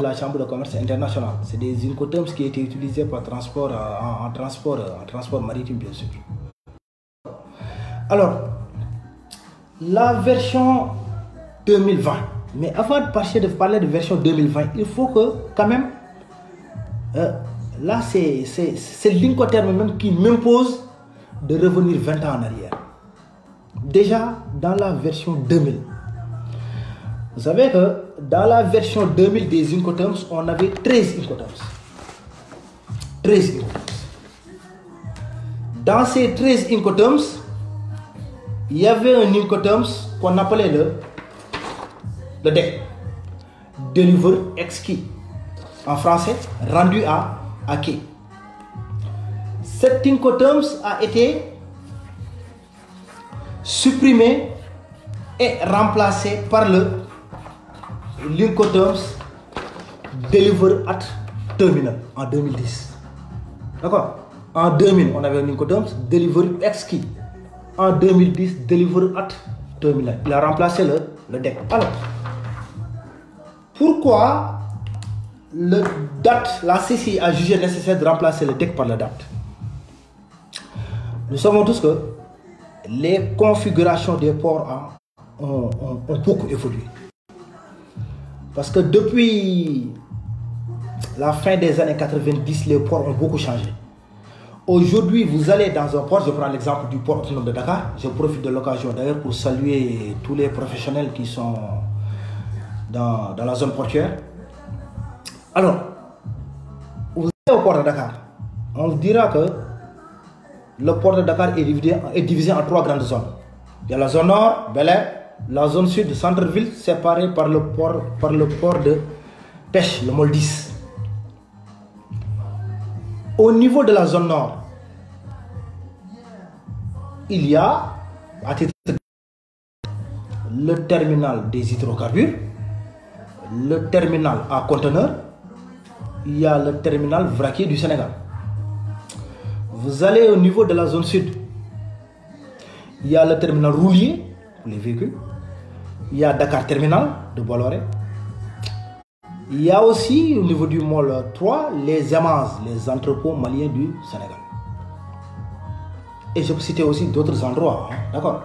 la Chambre de commerce internationale. C'est des Incoterms qui étaient utilisés par transport, en transport maritime, bien sûr. Alors, la version 2020. Mais avant de parler de version 2020, il faut que quand même... là, c'est l'Incoterm même qui m'impose de revenir 20 ans en arrière. Déjà, dans la version 2000, vous savez que dans la version 2000 des Incoterms, on avait 13 Incoterms. 13 Incoterms. Dans ces 13 Incoterms, il y avait un Incoterms qu'on appelait le DEC. Deliver exquis. En français, rendu à qui? Cet Incoterms a été supprimé et remplacé par l'Incoterms Deliver at Terminal en 2010. D'accord? En 2000, on avait un Incoterms Deliver exquis. En 2010, Deliver at Terminal. Il a remplacé le DEC. Alors, pourquoi le DAT, la CCI a jugé nécessaire de remplacer le DEC par le DAT? Nous savons tous que les configurations des ports ont beaucoup évolué. Parce que depuis la fin des années 90, les ports ont beaucoup changé. Aujourd'hui, vous allez dans un port, je prends l'exemple du port autonome de Dakar. Je profite de l'occasion d'ailleurs pour saluer tous les professionnels qui sont dans la zone portuaire. Alors, vous allez au port de Dakar, on vous dira que le port de Dakar est divisé en 3 grandes zones. Il y a la zone nord, Bel Air, la zone sud, centre-ville, séparée par le port de pêche, le Môle 10. Au niveau de la zone nord, il y a à titre le terminal des hydrocarbures, le terminal à conteneurs, il y a le terminal vraquier du Sénégal. Vous allez au niveau de la zone sud, il y a le terminal roulier pour les véhicules, il y a Dakar Terminal de Bolloré, il y a aussi au niveau du Môle 3 les EMAS, les entrepôts maliens du Sénégal. Et je peux citer aussi d'autres endroits, hein, d'accord,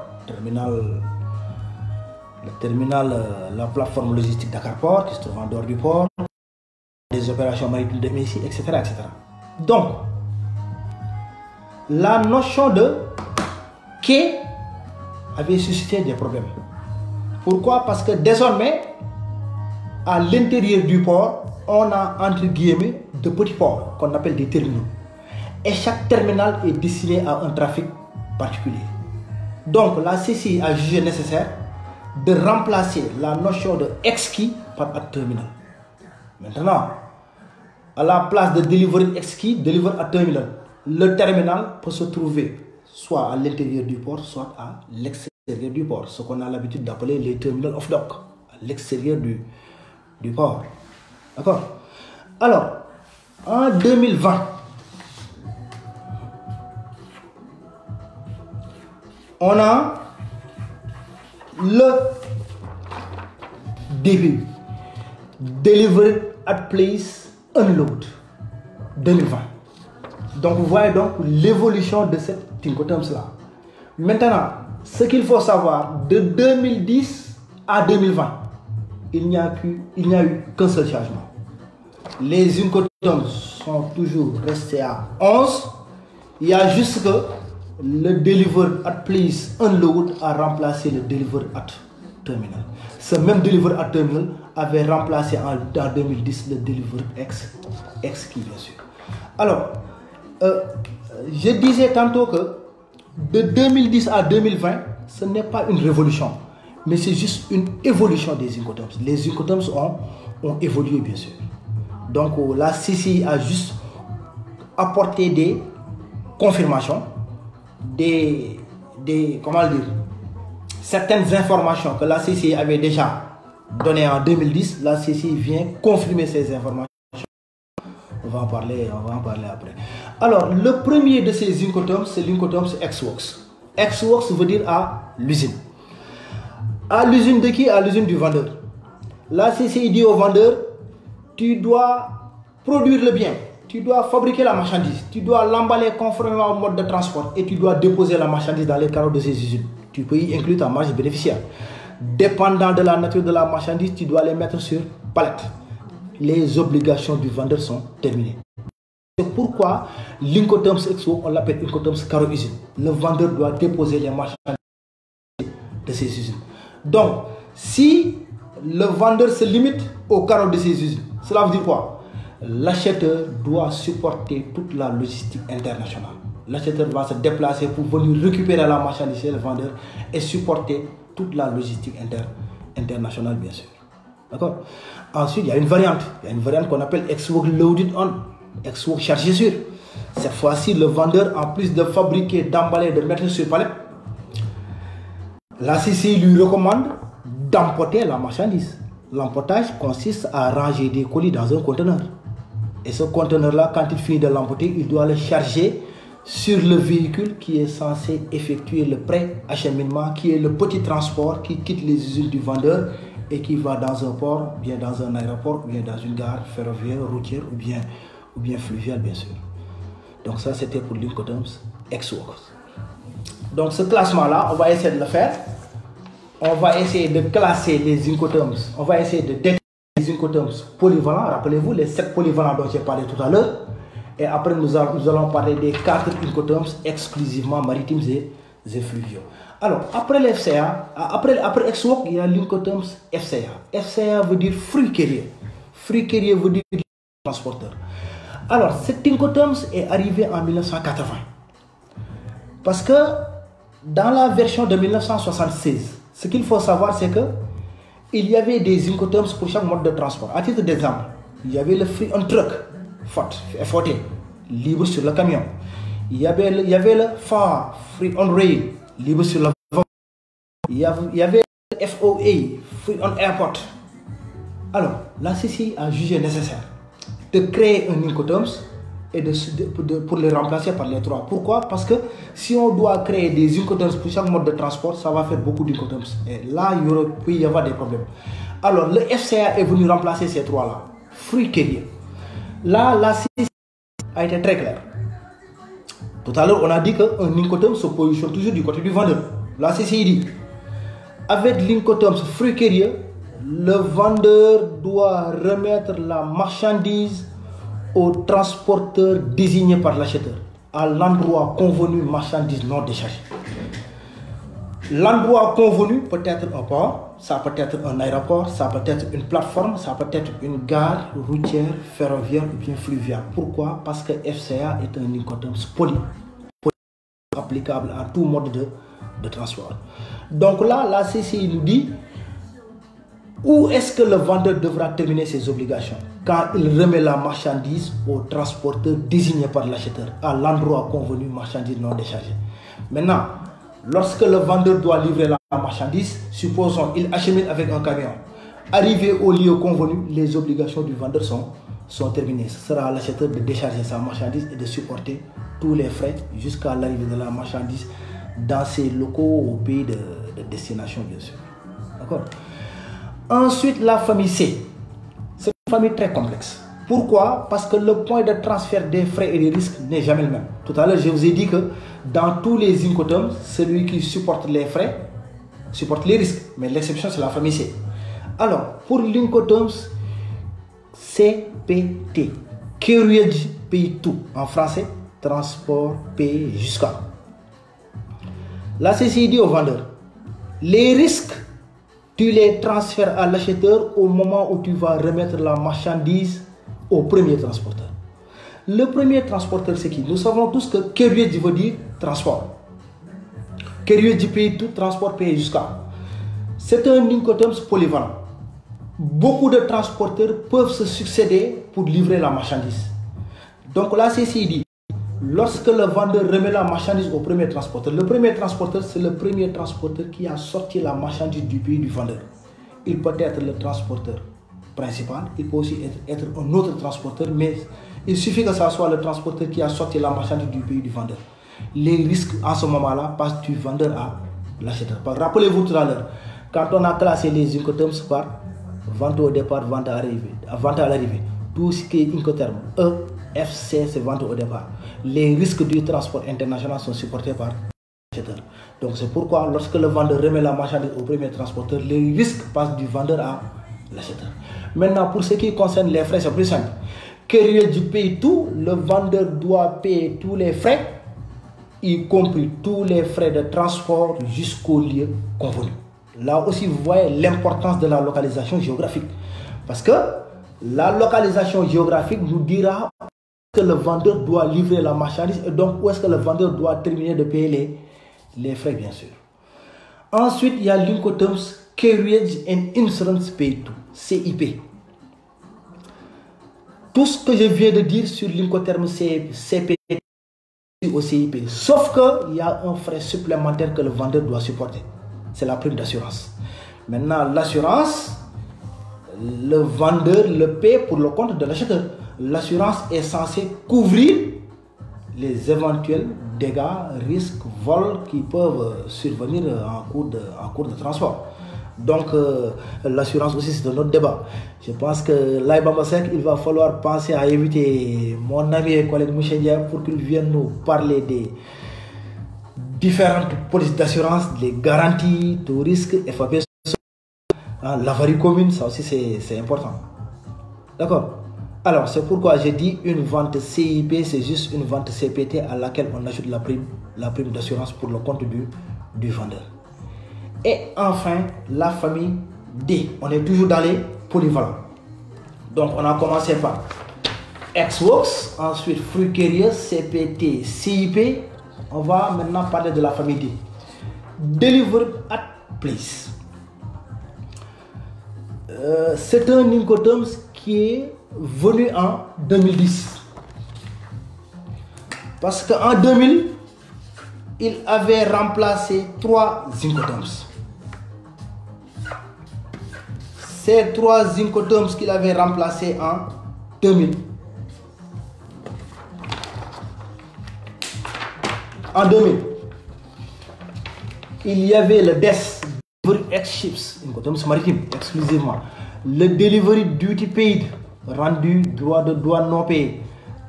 la plateforme logistique Dakar Port qui se trouve en dehors du port, les opérations maritimes de Messi, etc., etc. Donc, la notion de quai avait suscité des problèmes. Pourquoi? Parce que désormais, à l'intérieur du port, on a entre guillemets de petits ports qu'on appelle des terminaux. Et chaque terminal est destiné à un trafic particulier. Donc, la CCI a jugé nécessaire de remplacer la notion de ex-quai par un terminal. Maintenant, à la place de delivery ex-quai, delivery à terminal, le terminal peut se trouver soit à l'intérieur du port, soit à l'extérieur du port, ce qu'on a l'habitude d'appeler les terminals off dock, à l'extérieur du port. D'accord? Alors, en 2020, on a le début Delivered at Place Unload 2020. Donc vous voyez donc l'évolution de cette dichotomie-là. Maintenant, ce qu'il faut savoir, de 2010 à 2020, il n'y a eu qu'un seul changement. Les incoterms sont toujours restés à 11. Il y a juste que le Deliver at Place Unload a remplacé le Deliver at Terminal. Ce même Deliver at Terminal avait remplacé en 2010 le Deliver ex-quai, bien sûr. Alors, je disais tantôt que de 2010 à 2020, ce n'est pas une révolution, mais c'est juste une évolution des incoterms. Les incoterms ont évolué, bien sûr. Donc, la CCI a juste apporté des confirmations, comment dire, certaines informations que la CCI avait déjà données en 2010. La CCI vient confirmer ces informations. On va en parler après. Alors, le premier de ces incoterms, c'est l'incoterms ex-works. Ex-works veut dire à l'usine. À l'usine de qui? À l'usine du vendeur. La CCI dit au vendeur, tu dois produire le bien, tu dois fabriquer la marchandise, tu dois l'emballer conformément au mode de transport et tu dois déposer la marchandise dans les carreaux de ces usines. Tu peux y inclure ta marge bénéficiaire. Dépendant de la nature de la marchandise, tu dois les mettre sur palette. Les obligations du vendeur sont terminées. C'est pourquoi l'incoterms ex-works, on l'appelle incoterms carreau usine. Le vendeur doit déposer les marchandises de ces usines. Donc, si le vendeur se limite au carreau de ces usines, cela veut dire quoi? L'acheteur doit supporter toute la logistique internationale. L'acheteur va se déplacer pour venir récupérer la marchandise chez le vendeur et supporter toute la logistique internationale, bien sûr. D'accord? Ensuite, il y a une variante. Il y a une variante qu'on appelle ex-work loaded on, ex-work chargé sur. Cette fois-ci, le vendeur, en plus de fabriquer, d'emballer, de mettre sur palette, la CCI lui recommande d'emporter la marchandise. L'emportage consiste à ranger des colis dans un conteneur. Et ce conteneur-là, quand il finit de l'emporter, il doit le charger sur le véhicule qui est censé effectuer le pré-acheminement, qui est le petit transport qui quitte les usines du vendeur et qui va dans un port, bien dans un aéroport, ou bien dans une gare ferroviaire, routière ou bien fluviale, bien sûr. Donc ça, c'était pour l'incoterms ex-works. Donc ce classement-là, on va essayer de le faire on va essayer de classer les Incoterms, on va essayer de détecter les Incoterms polyvalents. Rappelez-vous les 7 polyvalents dont j'ai parlé tout à l'heure. Et après, nous allons parler des 4 Incoterms exclusivement maritimes et fluviaux. Alors, après l'FCA, après Exwalk, il y a l'Incoterms FCA. FCA veut dire fruit carrier. Fruit carrier veut dire transporteur. Alors, cet Incoterms est arrivé en 1980. Parce que dans la version de 1976, ce qu'il faut savoir, c'est que il y avait des Incoterms pour chaque mode de transport. À titre d'exemple, il y avait le free on truck, FOT, libre sur le camion. Il y avait le FAR, free on rail, libre sur le vent. Il y avait le FOA, free on airport. Alors, la CCI a jugé nécessaire de créer un Incoterms et pour les remplacer par les 3. Pourquoi? Parce que si on doit créer des Incoterms pour chaque mode de transport, ça va faire beaucoup d'Incoterms. Et là, il peut y avoir des problèmes. Alors, le FCA est venu remplacer ces 3-là. Free carrier. Là, la CCI a été très claire. Tout à l'heure, on a dit qu'un Incoterms se positionne toujours du côté du vendeur. La CCI dit, avec l'Incoterms free carrier, le vendeur doit remettre la marchandise au transporteur désigné par l'acheteur à l'endroit convenu, marchandise non déchargée. L'endroit convenu peut être un port, ça peut être un aéroport, ça peut être une plateforme, ça peut être une gare routière, ferroviaire ou bien fluviale. Pourquoi? Parce que FCA est un Incoterms poly applicable à tout mode de transport. Donc là, la CCI nous dit où est-ce que le vendeur devra terminer ses obligations? Quand il remet la marchandise au transporteur désigné par l'acheteur à l'endroit convenu, marchandise non déchargée. Maintenant, lorsque le vendeur doit livrer la marchandise, supposons il achemine avec un camion. Arrivé au lieu convenu, les obligations du vendeur sont terminées. Ce sera à l'acheteur de décharger sa marchandise et de supporter tous les frais jusqu'à l'arrivée de la marchandise dans ses locaux au pays de destination, bien sûr. D'accord? Ensuite, la famille C. C'est une famille très complexe. Pourquoi? Parce que le point de transfert des frais et des risques n'est jamais le même. Tout à l'heure, je vous ai dit que dans tous les Incoterms, celui qui supporte les frais supporte les risques. Mais l'exception, c'est la famille C. Alors, pour l'Incoterms CPT, Carriage paye tout. En français, transport paye jusqu'à. La CCI dit au vendeur, les risques, tu les transfères à l'acheteur au moment où tu vas remettre la marchandise au premier transporteur. Le premier transporteur, c'est qui? Nous savons tous que carriage veut dire transport. Carriage paye tout, transport paye jusqu'à. C'est un Incoterms polyvalent. Beaucoup de transporteurs peuvent se succéder pour livrer la marchandise. Donc la CCI dit, lorsque le vendeur remet la marchandise au premier transporteur, le premier transporteur, c'est le premier transporteur qui a sorti la marchandise du pays du vendeur. Il peut être le transporteur principal, il peut aussi être un autre transporteur, mais il suffit que ce soit le transporteur qui a sorti la marchandise du pays du vendeur. Les risques en ce moment-là passent du vendeur à l'acheteur. Rappelez-vous tout à l'heure, quand on a classé les Incoterms par vente au départ, vente à l'arrivée, tout ce qui est Incoterm, E, F, C, c'est vente au départ. Les risques du transport international sont supportés par l'acheteur. Donc c'est pourquoi lorsque le vendeur remet la marchandise au premier transporteur, les risques passent du vendeur à l'acheteur. Maintenant, pour ce qui concerne les frais, c'est plus simple. Carriage paye tout, le vendeur doit payer tous les frais, y compris tous les frais de transport jusqu'au lieu convenu. Là aussi, vous voyez l'importance de la localisation géographique. Parce que la localisation géographique nous dira que le vendeur doit livrer la marchandise et donc où est-ce que le vendeur doit terminer de payer les frais, bien sûr. Ensuite, il y a l'Incoterms Carriage and Insurance Pay to, CIP. Tout ce que je viens de dire sur l'Incoterms CPT au CIP, sauf qu'il y a un frais supplémentaire que le vendeur doit supporter. C'est la prime d'assurance. Maintenant, l'assurance, le vendeur le paie pour le compte de l'acheteur. L'assurance est censée couvrir les éventuels dégâts, risques, vols qui peuvent survenir en cours de transport. Donc, l'assurance aussi, c'est un autre débat. Je pense que là, il va falloir penser à inviter mon ami et collègue Mouchedia pour qu'il vienne nous parler différentes polices d'assurance, les garanties, tout risque, FAP, l'avarie commune, ça aussi c'est important. D'accord? Alors, c'est pourquoi j'ai dit une vente CIP, c'est juste une vente CPT à laquelle on ajoute la prime d'assurance pour le compte du vendeur. Et enfin, la famille D. On est toujours dans les polyvalents. Donc, on a commencé par Ex-Works, ensuite Fruit Carrier, CPT, CIP. On va maintenant parler de la famille D. Delivered at Place. C'est un Incoterms qui est venu en 2010. Parce qu'en 2000, il avait remplacé 3 Incoterms. Ces 3 Incoterms qu'il avait remplacés en 2000. En 2000, il y avait le DES, Delivery Ex Ships, Incoterms maritime exclusivement. Le Delivery Duty Paid, rendu droit de douane non payé.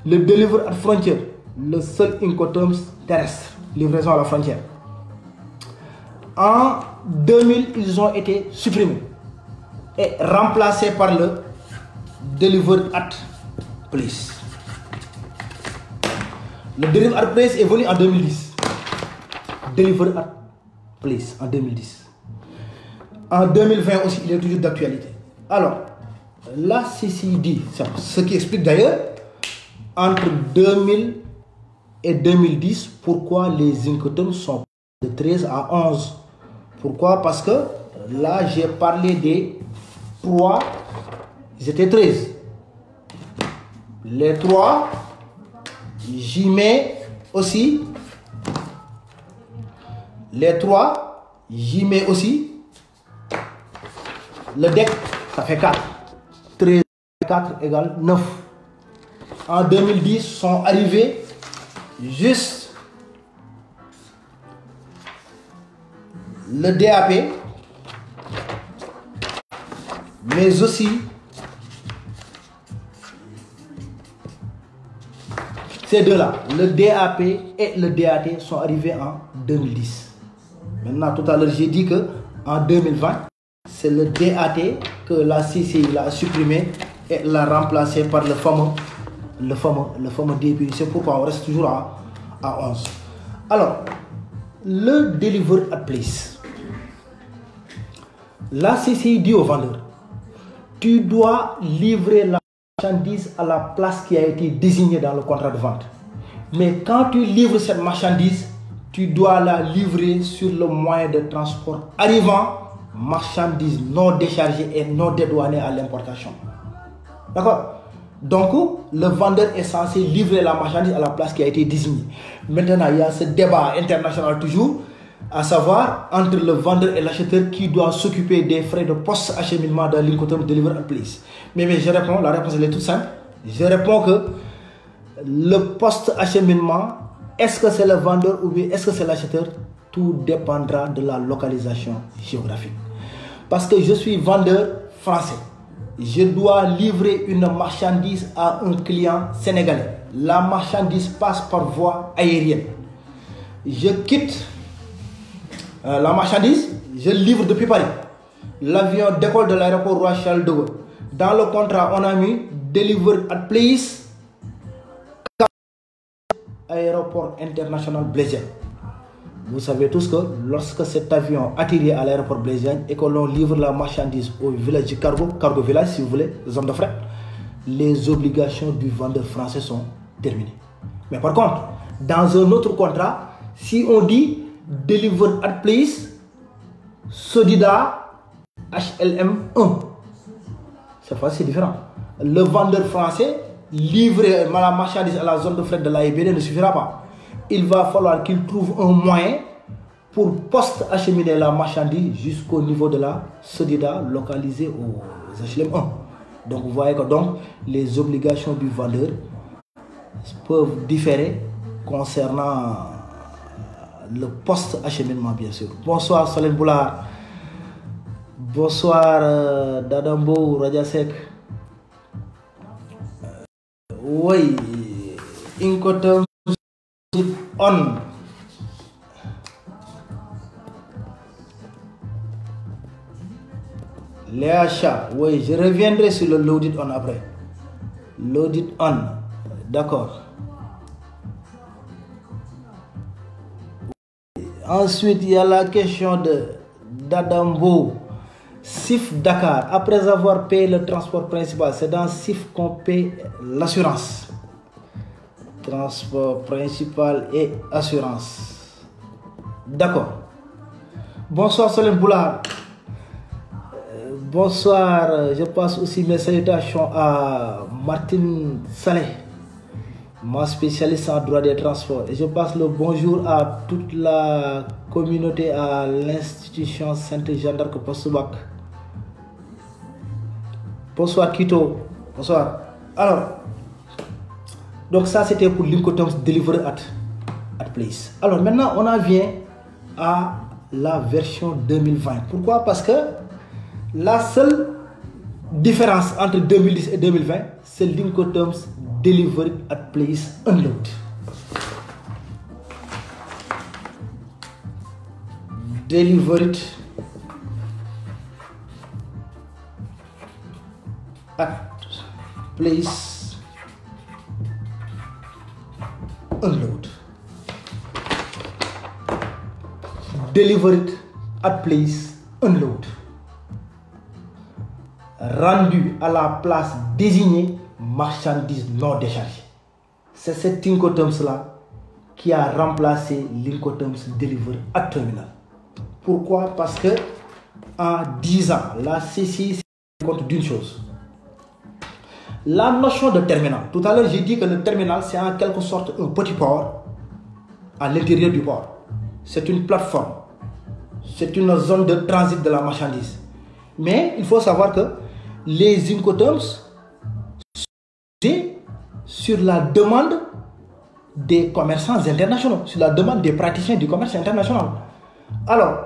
Le Delivery at Frontier, le seul Incoterms terrestre, livraison à la frontière. En 2000, ils ont été supprimés et remplacés par le Delivered at Place. Le Delivered at Place est venu en 2010. Delivered at Place en 2010. En 2020 aussi, il est toujours d'actualité. Alors, la CCD, ce qui explique d'ailleurs, entre 2000 et 2010, pourquoi les Incoterms sont de 13 à 11. Pourquoi? Parce que là, j'ai parlé des 3, ils étaient 13. Les 3, j'y mets aussi. Les 3, j'y mets aussi. Le DEC, ça fait 4. 13 4 égale 9. En 2010, sont arrivés juste le DAP, mais aussi ces deux-là, le DAP et le DAT sont arrivés en 2010. Maintenant, tout à l'heure, j'ai dit que en 2020, c'est le DAT que la CCI a supprimé et l'a remplacé par le fameux DPI. C'est pourquoi on reste toujours à 11. Alors, le Delivered at Place. La CCI dit au vendeur, tu dois livrer la marchandise à la place qui a été désignée dans le contrat de vente. Mais quand tu livres cette marchandise, tu dois la livrer sur le moyen de transport arrivant, marchandise non déchargée et non dédouanée à l'importation. D'accord? Donc, le vendeur est censé livrer la marchandise à la place qui a été désignée. Maintenant, il y a ce débat international toujours, à savoir entre le vendeur et l'acheteur qui doit s'occuper des frais de post-acheminement dans l'Incoterms Delivered at Place. Mais je réponds, la réponse elle est toute simple. Je réponds que le post-acheminement, est-ce que c'est le vendeur ou bien est-ce que c'est l'acheteur? Tout dépendra de la localisation géographique. Parce que je suis vendeur français. Je dois livrer une marchandise à un client sénégalais. La marchandise passe par voie aérienne. Je quitte la marchandise, je livre depuis Paris. L'avion décolle de l'aéroport Roi Charles de Gaulle. Dans le contrat, on a mis Delivered at Place, aéroport international Blaise Diagne. Vous savez tous que lorsque cet avion atterrit à l'aéroport Blaise Diagne et que l'on livre la marchandise au village du cargo village, si vous voulez, zone de fret, les obligations du vendeur français sont terminées. Mais par contre, dans un autre contrat, si on dit Delivered at Place, Sodida HLM1, cette fois c'est différent. Le vendeur français livrer la marchandise à la zone de fret de l'AIBD ne suffira pas. Il va falloir qu'il trouve un moyen pour post-acheminer la marchandise jusqu'au niveau de la Sodida localisée aux HLM1. Donc vous voyez que donc, les obligations du vendeur peuvent différer concernant le post-acheminement bien sûr. Bonsoir Solène Boulard. Bonsoir Dadambo Radiasek. Oui, Incoterms on. Les achats, oui, je reviendrai sur le loaded on après. Loaded on, d'accord. Ensuite, il y a la question d'Adambo. SIF Dakar. Après avoir payé le transport principal, c'est dans SIF qu'on paie l'assurance. Transport principal et assurance. D'accord. Bonsoir Solène Boulard. Bonsoir. Je passe aussi mes salutations à Martine Saleh, ma spécialiste en droit des transports. Et je passe le bonjour à toute la communauté à l'institution Sainte-Jeanne d'Arc Post-Bac. Bonsoir Quito. Bonsoir. Alors, donc ça c'était pour l'Incoterms Delivery at Place. Alors maintenant on en vient à la version 2020. Pourquoi? Parce que la seule différence entre 2010 et 2020, c'est l'Incoterms Delivery at Place Unload. Delivered at place unload. Delivered at place unload. Rendu à la place désignée, marchandise non déchargée. C'est cet Incoterms là qui a remplacé l'Incoterms Delivery at Terminal. Pourquoi? Parce que en 10 ans, la CCI se compte d'une chose. La notion de terminal. Tout à l'heure, j'ai dit que le terminal, c'est en quelque sorte un petit port à l'intérieur du port. C'est une plateforme. C'est une zone de transit de la marchandise. Mais il faut savoir que les Incoterms sont sur la demande des commerçants internationaux, sur la demande des praticiens du commerce international. Alors,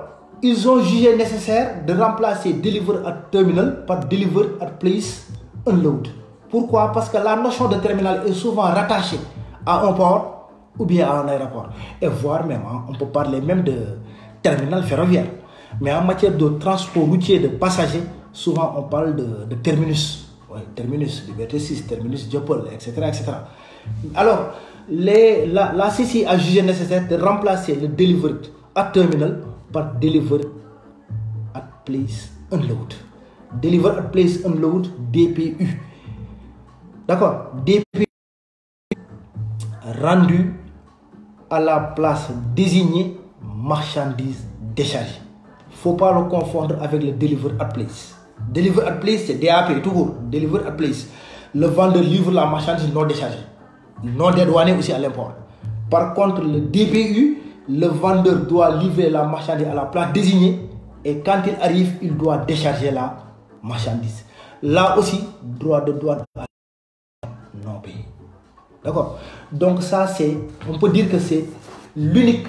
ils ont jugé nécessaire de remplacer Deliver at Terminal par Deliver at Place Unload. Pourquoi? Parce que la notion de terminal est souvent rattachée à un port ou bien à un aéroport. Et voire même, on peut parler même de terminal ferroviaire. Mais en matière de transport routier de passagers, souvent on parle de terminus. Ouais, terminus, Liberté 6, terminus Diopol, etc., etc. Alors, la CCI a jugé nécessaire de remplacer le Delivered at Terminal par Deliver at Place Unload. Deliver at Place Unload, DPU. D'accord? DPU rendu à la place désignée, marchandise déchargée. Il ne faut pas le confondre avec le Deliver at Place. Deliver at Place, c'est DAP, tout court. Deliver at Place. Le vendeur livre la marchandise non déchargée, non dédouanée aussi à l'import. Par contre, le DPU, le vendeur doit livrer la marchandise à la place désignée et quand il arrive, il doit décharger la marchandise. Là aussi, droit de douane non payé. D'accord? Donc ça, on peut dire que c'est l'unique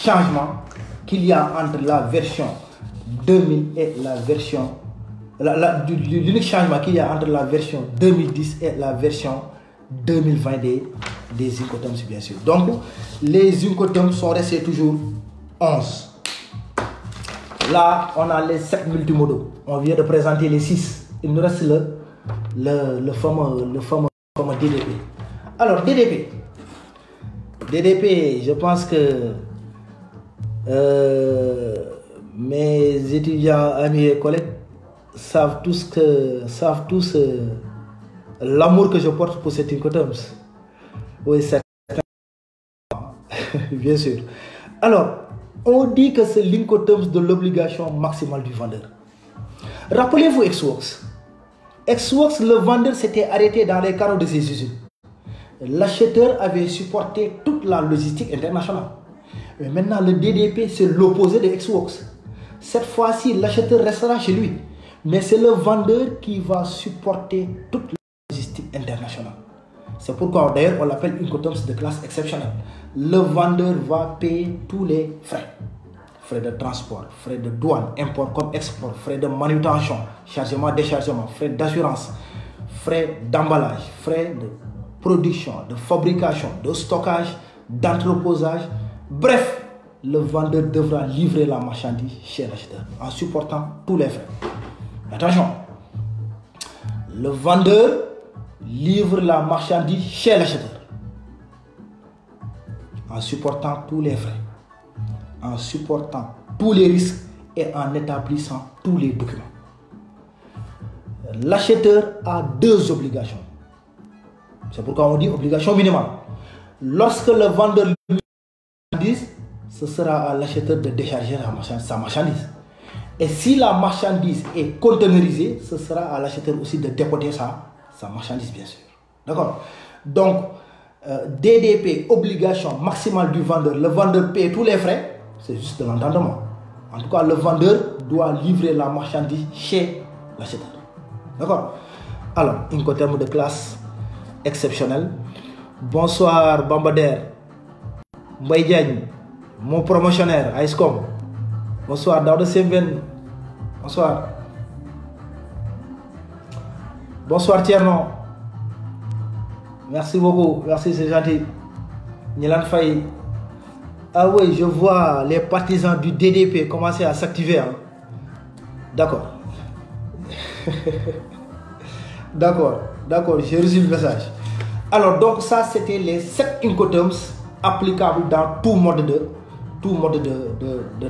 changement qu'il y a entre la version 2000 et la version... l'unique changement qu'il y a entre la version 2010 et la version 2020 des Incoterms, bien sûr. Donc, les Incoterms sont restés toujours 11. Là, on a les 7 multimodaux. On vient de présenter les 6. Il nous reste le fameux DDP. Alors, DDP, je pense que mes étudiants, amis et collègues savent tous l'amour que je porte pour cet Incoterms. Oui, c'est bien sûr. Alors, on dit que c'est l'Incoterms de l'obligation maximale du vendeur. Rappelez-vous Xworks. Xworks, le vendeur s'était arrêté dans les carreaux de ses usines. L'acheteur avait supporté toute la logistique internationale. Mais maintenant, le DDP, c'est l'opposé de Xworks. Cette fois-ci, l'acheteur restera chez lui. Mais c'est le vendeur qui va supporter toute la logistique internationale. C'est pourquoi d'ailleurs on l'appelle Incoterms de classe exceptionnelle. Le vendeur va payer tous les frais. Frais de transport, frais de douane, import comme export, frais de manutention, chargement, déchargement, frais d'assurance, frais d'emballage, frais de production, de fabrication, de stockage, d'entreposage. Bref, le vendeur devra livrer la marchandise chez l'acheteur en supportant tous les frais. Attention, le vendeur livre la marchandise chez l'acheteur en supportant tous les frais, en supportant tous les risques et en établissant tous les documents. L'acheteur a deux obligations. C'est pourquoi on dit obligation minimale. Lorsque le vendeur livre la marchandise, ce sera à l'acheteur de décharger sa marchandise. Et si la marchandise est containerisée, ce sera à l'acheteur aussi de décoder sa marchandise, bien sûr. D'accord? Donc, DDP, obligation maximale du vendeur. Le vendeur paie tous les frais, c'est juste de l'entendement. En tout cas, le vendeur doit livrer la marchandise chez l'acheteur. D'accord? Alors, Incoterm de classe exceptionnelle. Bonsoir, Bambader. Mbaye Diagne, mon promotionnaire, ISCOM. Bonsoir, Daouda Semben. Bonsoir. Bonsoir, Tierno. Merci beaucoup. Merci, c'est gentil. Nilan Faye. Ah oui, je vois les partisans du DDP commencer à s'activer. Hein. D'accord. D'accord, j'ai reçu le message. Alors, donc, ça, c'était les 7 Incoterms applicables dans tout mode de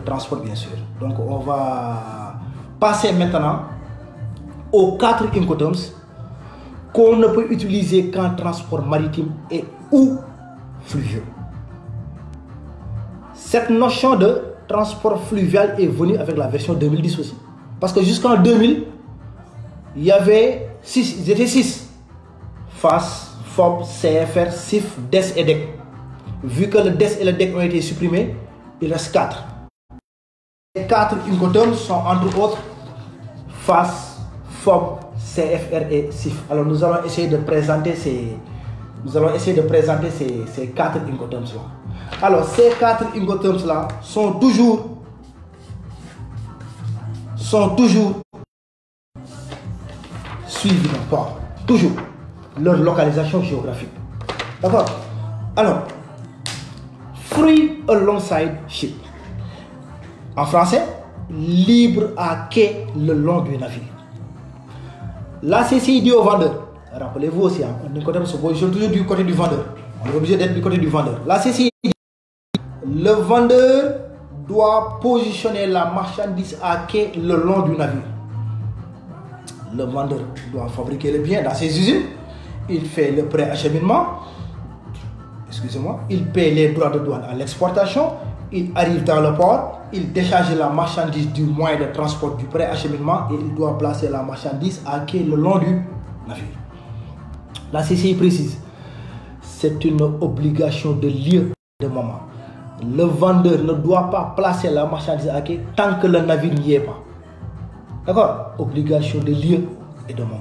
transport, bien sûr. Donc, on va passer maintenant aux 4 Incoterms qu'on ne peut utiliser qu'en transport maritime et ou fluvial. Cette notion de transport fluvial est venue avec la version 2010 aussi. Parce que jusqu'en 2000, il y avait 6, ils étaient 6. FAS, FOB, CFR, CIF, DES et DEC. Vu que le DES et le DEC ont été supprimés, il reste 4. Les 4 Incoterms sont entre autres FAS, FOB, CFR et CIF. Alors nous allons essayer de présenter ces 4 Incoterms là. Alors ces 4 Incoterms là sont toujours suivis d'un port. Toujours leur localisation géographique. D'accord? Alors, free alongside ship. En français, libre à quai le long du navire. La CCI dit au vendeur, rappelez-vous aussi, on se positionne toujours du côté du vendeur. On est obligé d'être du côté du vendeur. La CCI dit, le vendeur doit positionner la marchandise à quai le long du navire. Le vendeur doit fabriquer le bien dans ses usines. Il fait le préacheminement. Excusez-moi. Il paie les droits de douane à l'exportation. Il arrive dans le port. Il décharge la marchandise du moyen de transport du préacheminement et il doit placer la marchandise à quai le long du navire. La CCI précise, c'est une obligation de lieu et de moment. Le vendeur ne doit pas placer la marchandise à quai tant que le navire n'y est pas. D'accord? Obligation de lieu et de moment.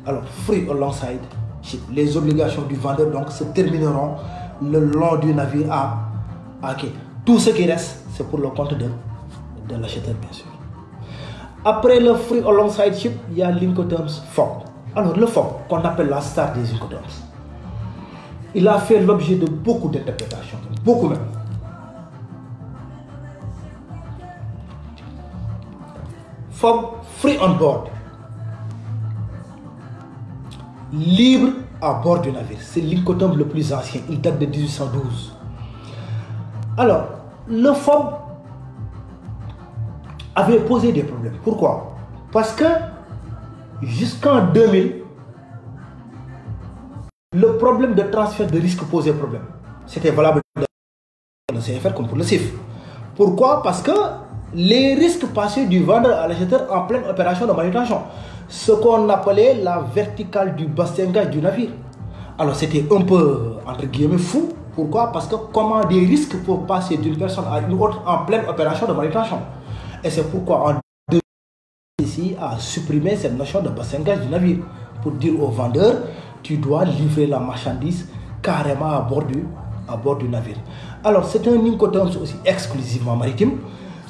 Alors, free alongside ship. Les obligations du vendeur donc se termineront le long du navire à quai. Tout ce qui reste, c'est pour le compte de l'acheteur, bien sûr. Après le free alongside ship, il y a l'Incoterms FOB. Alors, le FOB, qu'on appelle la star des Incoterms, il a fait l'objet de beaucoup d'interprétations, beaucoup même. FOB, free on board. Libre à bord du navire. C'est l'Incoterm le plus ancien. Il date de 1812. Alors, le FOB avait posé des problèmes. Pourquoi? Parce que jusqu'en 2000, le problème de transfert de risque posait problème. C'était valable pour le CFR comme pour le CIF. Pourquoi? Parce que les risques passaient du vendeur à l'acheteur en pleine opération de manutention. Ce qu'on appelait la verticale du bastingage du navire. Alors c'était un peu, entre guillemets, fou. Pourquoi? Parce que comment des risques peuvent passer d'une personne à une autre en pleine opération de manutention. Et c'est pourquoi en 2000, ici a supprimé cette notion de bastingage du navire. Pour dire au vendeur, tu dois livrer la marchandise carrément à bord du navire. Alors c'est un Incoterm aussi exclusivement maritime.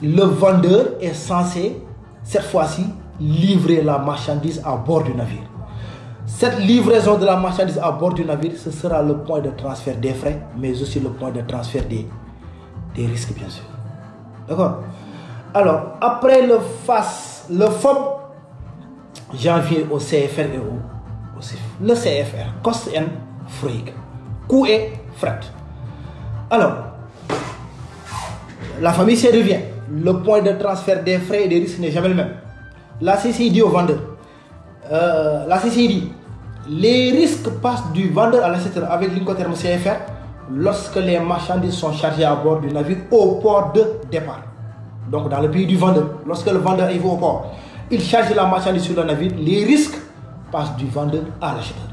Le vendeur est censé, cette fois-ci, livrer la marchandise à bord du navire. Cette livraison de la marchandise à bord du navire, ce sera le point de transfert des frais, mais aussi le point de transfert des risques, bien sûr. D'accord. Alors, après le FOB, j'en viens au CFR et au CIF. Le CFR, Cost and Freight, coût et fret. Alors, la famille s'y revient. Le point de transfert des frais et des risques n'est jamais le même. La CCI dit au vendeur, la CCI dit, les risques passent du vendeur à l'acheteur avec l'Incoterm CFR lorsque les marchandises sont chargées à bord du navire au port de départ. Donc dans le pays du vendeur, lorsque le vendeur arrive au port, il charge la marchandise sur le navire, les risques passent du vendeur à l'acheteur.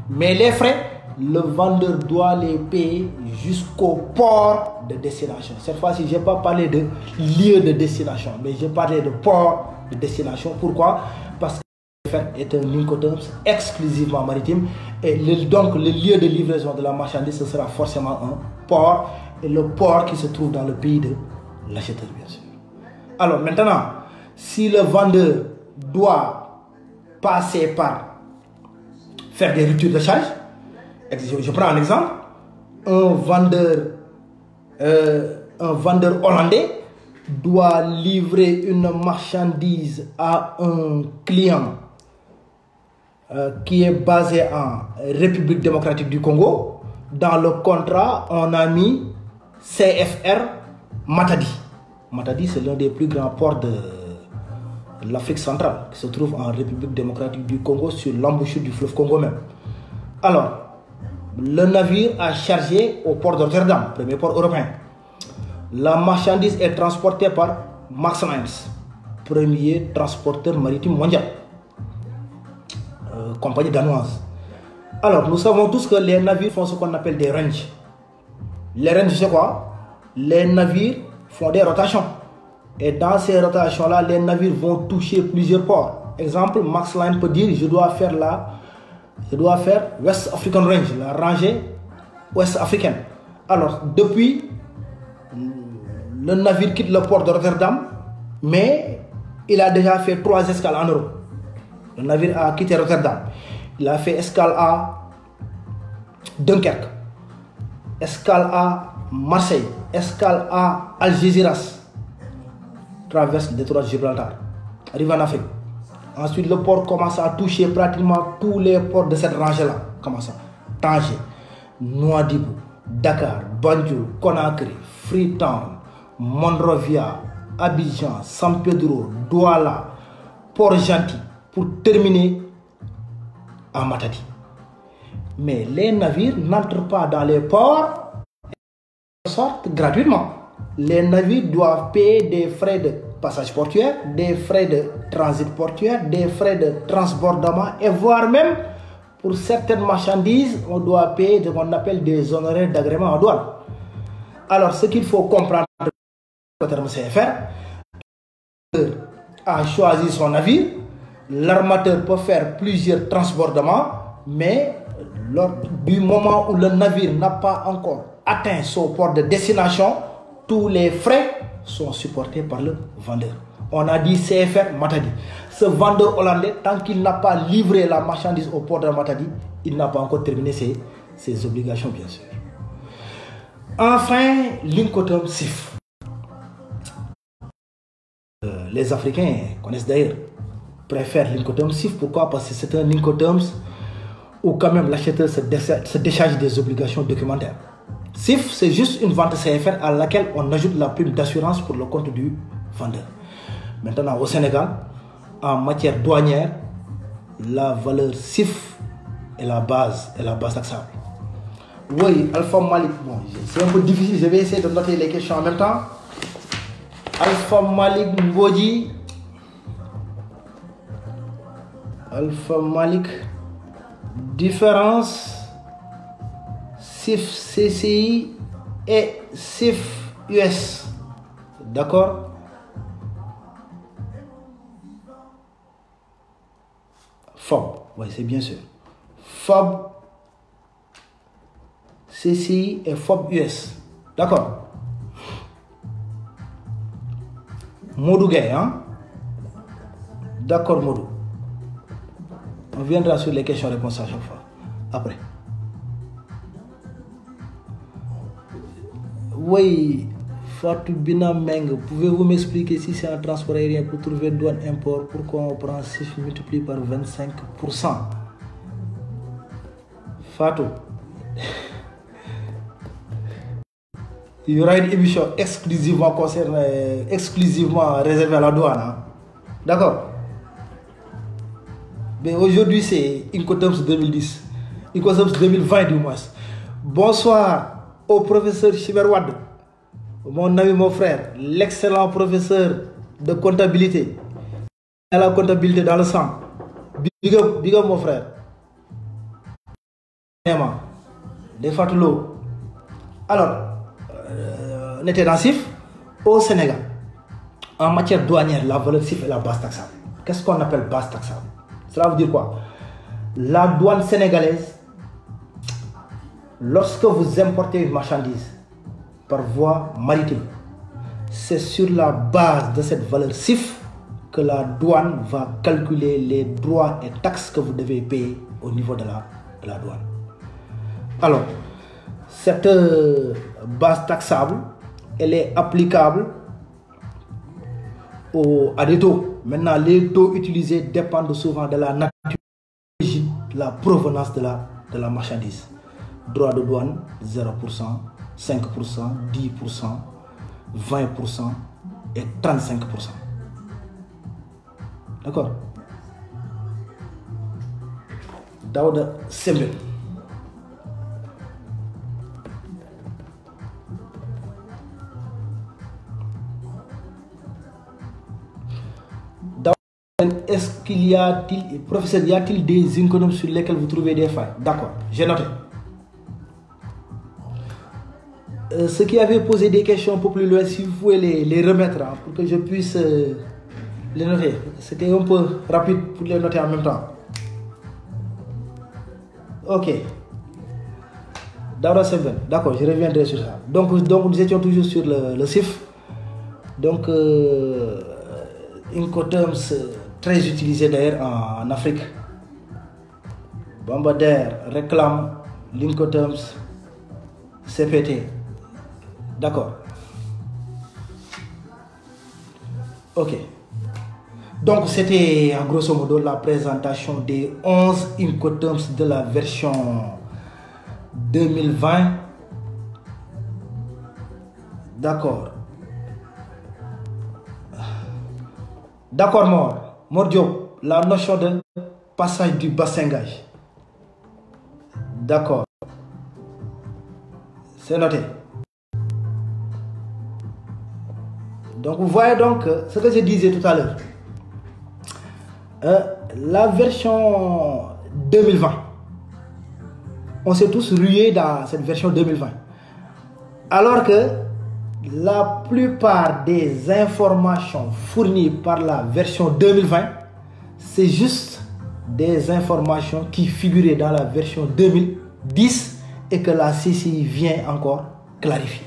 Mais les frais, le vendeur doit les payer jusqu'au port de destination. Cette fois-ci, je n'ai pas parlé de lieu de destination, mais j'ai parlé de port de destination. Pourquoi? Parce que le CFR est un Incoterms exclusivement maritime et donc le lieu de livraison de la marchandise, ce sera forcément un port, et le port qui se trouve dans le pays de l'acheteur, bien sûr. Alors maintenant, si le vendeur doit passer par faire des ruptures de charge, je prends un exemple, un vendeur hollandais doit livrer une marchandise à un client qui est basé en République démocratique du Congo. Dans le contrat, on a mis CFR Matadi. Matadi, c'est l'un des plus grands ports de l'Afrique centrale, qui se trouve en République démocratique du Congo, sur l'embouchure du fleuve Congo même. Alors, le navire a chargé au port de Rotterdam, premier port européen. La marchandise est transportée par Maersk Line, premier transporteur maritime mondial, compagnie danoise. Alors, nous savons tous que les navires font ce qu'on appelle des ranges. Les ranges, c'est quoi? Les navires font des rotations. Et dans ces rotations-là, les navires vont toucher plusieurs ports. Exemple, Maersk Line peut dire, je dois faire West African Range, la rangée ouest africaine. Alors, depuis, le navire quitte le port de Rotterdam, mais il a déjà fait 3 escales en Europe. Le navire a quitté Rotterdam. Il a fait escale à Dunkerque, escale à Marseille, escale à Algeciras, traverse le détroit de Gibraltar, arrive en Afrique. Ensuite, le port commence à toucher pratiquement tous les ports de cette rangée-là. Commence à Tanger, Nouadhibou, Dakar, Banjul, Conakry, Freetown, Monrovia, Abidjan, San Pedro, Douala, Port-Gentil, pour terminer à Matadi. Mais les navires n'entrent pas dans les ports et sortent gratuitement. Les navires doivent payer des frais de passage portuaire, des frais de transit portuaire, des frais de transbordement et voire même pour certaines marchandises, on doit payer ce qu'on appelle des honoraires d'agrément en douane. Alors, ce qu'il faut comprendre au terme CFR, a choisi son navire, l'armateur peut faire plusieurs transbordements, mais lors du moment où le navire n'a pas encore atteint son port de destination, tous les frais sont supportés par le vendeur. On a dit CFR Matadi. Ce vendeur hollandais, tant qu'il n'a pas livré la marchandise au port de Matadi, il n'a pas encore terminé ses obligations, bien sûr. Enfin, l'Incoterm CIF. Les Africains connaissent d'ailleurs, préfèrent l'Incoterm CIF. Pourquoi? Parce que c'est un Incoterm où quand même l'acheteur se décharge des obligations documentaires. CIF, c'est juste une vente CFR à laquelle on ajoute la prime d'assurance pour le compte du vendeur. Maintenant, au Sénégal, en matière douanière, la valeur CIF est la base taxable. Oui, Alpha Malik, bon, c'est un peu difficile, je vais essayer de noter les questions en même temps. Alpha Malik Mbodji. Alpha Malik. Différence CIF CCI et CIF US. D'accord? FOB, oui, c'est bien sûr. FOB, CCI et FOB US. D'accord? Modou Gay, hein? D'accord, Modou. On viendra sur les questions-réponses à chaque fois. Après. Oui, Fatou Binameng, pouvez-vous m'expliquer si c'est un transport aérien pour trouver douane import, pourquoi on prend 6 multiplié par 25%? Fatou, il y aura une émission exclusivement réservée à la douane. Hein? D'accord? Mais aujourd'hui, c'est Incoterms 2010. Incoterms 2020 du moins. Bonsoir au professeur Chiberwad, mon ami, mon frère, l'excellent professeur de comptabilité. Il a la comptabilité dans le sang. Big up mon frère. Des Fatoulo. Alors, on était dans CIF au Sénégal. En matière douanière, la valeur CIF est la base taxable. Qu'est-ce qu'on appelle base taxable? Cela veut dire quoi? La douane sénégalaise, lorsque vous importez une marchandise par voie maritime, c'est sur la base de cette valeur CIF que la douane va calculer les droits et taxes que vous devez payer au niveau de la douane. Alors, cette base taxable, elle est applicable à des taux. Maintenant, les taux utilisés dépendent souvent de la nature, de la provenance de la marchandise. Droit de douane, 0%, 5%, 10%, 20% et 35%. D'accord? Daouda Sembène. Est-ce qu'il y a-t-il, professeur, y a-t-il des économies sur lesquelles vous trouvez des failles? D'accord, j'ai noté. Ceux qui avaient posé des questions un peu plus loin, si vous pouvez les remettre hein, pour que je puisse les noter. C'était un peu rapide pour les noter en même temps. Ok. D'accord, je reviendrai sur ça. Donc nous étions toujours sur le CIF. Donc, Incoterms très utilisé d'ailleurs en Afrique. Bambadère réclame l'Incoterms CPT. D'accord. Ok. Donc c'était en grosso modo la présentation des 11 Incoterms de la version 2020. D'accord. D'accord, Mordio, la notion de passage du bassingage. D'accord. C'est noté. Donc vous voyez donc ce que je disais tout à l'heure. La version 2020. On s'est tous rués dans cette version 2020. Alors que la plupart des informations fournies par la version 2020, c'est juste des informations qui figuraient dans la version 2010 et que la CCI vient encore clarifier.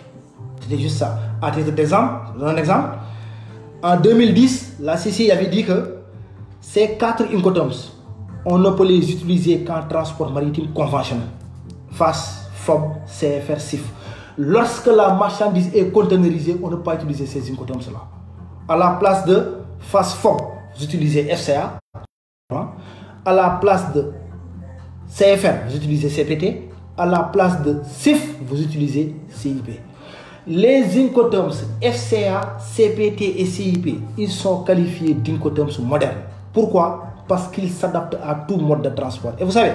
C'était juste ça. À titre d'exemple, un exemple, en 2010, la CCI avait dit que ces 4 Incoterms, on ne peut les utiliser qu'en transport maritime conventionnel. FAS, FOB, CFR, CIF. Lorsque la marchandise est containerisée, on ne peut pas utiliser ces Incoterms-là. À la place de FAS-FOB, vous utilisez FCA. À la place de CFR, vous utilisez CPT. À la place de CIF, vous utilisez CIP. Les Incoterms FCA, CPT et CIP, ils sont qualifiés d'Incoterms modernes. Pourquoi? Parce qu'ils s'adaptent à tout mode de transport. Et vous savez,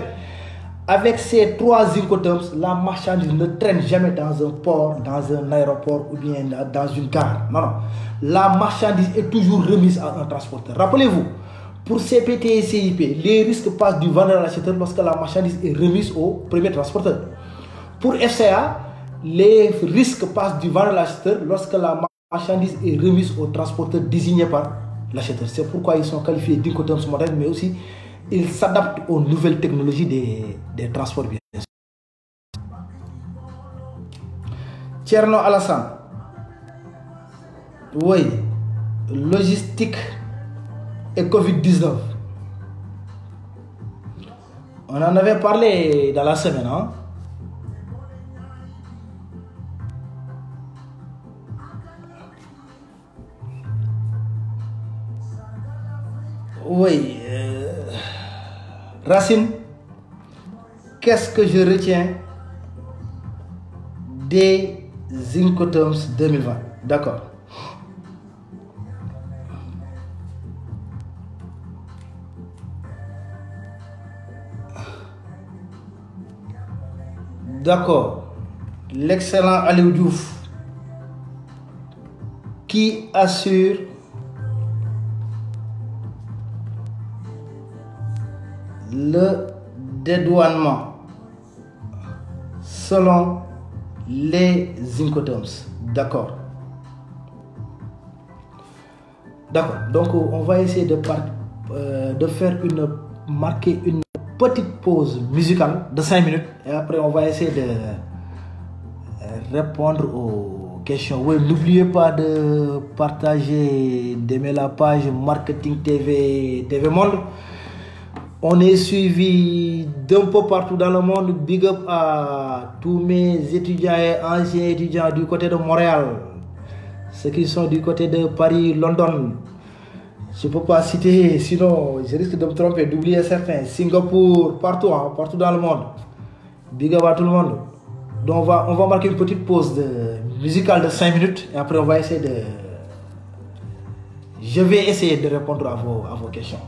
avec ces 3 Incoterms, la marchandise ne traîne jamais dans un port, dans un aéroport ou bien dans une gare. Non, non. La marchandise est toujours remise à un transporteur. Rappelez-vous, pour CPT et CIP, les risques passent du vendeur à l'acheteur lorsque la marchandise est remise au premier transporteur. Pour FCA, les risques passent du vendeur à l'acheteur lorsque la marchandise est remise au transporteur désigné par l'acheteur. C'est pourquoi ils sont qualifiés d'Incoterms modernes, mais aussi ils s'adaptent aux nouvelles technologies des transports, bien sûr. Tcherno Alassane. Oui. Logistique et Covid-19. On en avait parlé dans la semaine, hein? Oui. Racine, qu'est-ce que je retiens des Zincotoms 2020? D'accord. D'accord. L'excellent Aliou Diouf qui assure le dédouanement selon les Zincotoms. D'accord. D'accord. Donc on va essayer marquer une petite pause musicale de 5 minutes et après on va essayer de répondre aux questions. Oui, n'oubliez pas de partager, d'aimer la page Marketing TV Monde. On est suivi d'un peu partout dans le monde. Big up à tous mes étudiants et anciens étudiants du côté de Montréal, ceux qui sont du côté de Paris, London. Je ne peux pas citer, sinon je risque de me tromper, d'oublier certains. Singapour, partout, hein, partout dans le monde. Big up à tout le monde. Donc on va marquer une petite pause musicale de 5 minutes et après on va essayer de... Je vais essayer de répondre à vos questions.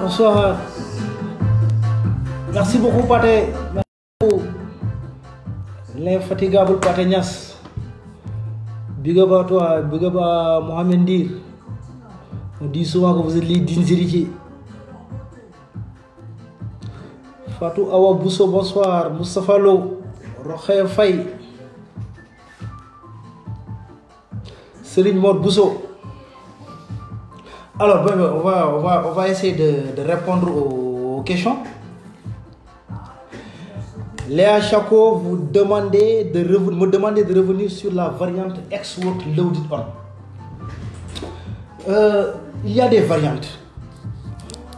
Bonsoir. Merci beaucoup, Pathé. Merci beaucoup. L'infatigable Pathé Niass. Big up à toi, big up à Mohamed Ndir. On dit souvent que vous êtes les dignes héritiers. Fatou Awa Bousso, bonsoir. Moustapha Lo, Rokhaya Faye, Serigne Mor Bousso. Alors, on va essayer de répondre aux questions. Léa Chaco, me demandez de revenir sur la variante X-Work Loaded On. Il y a des variantes.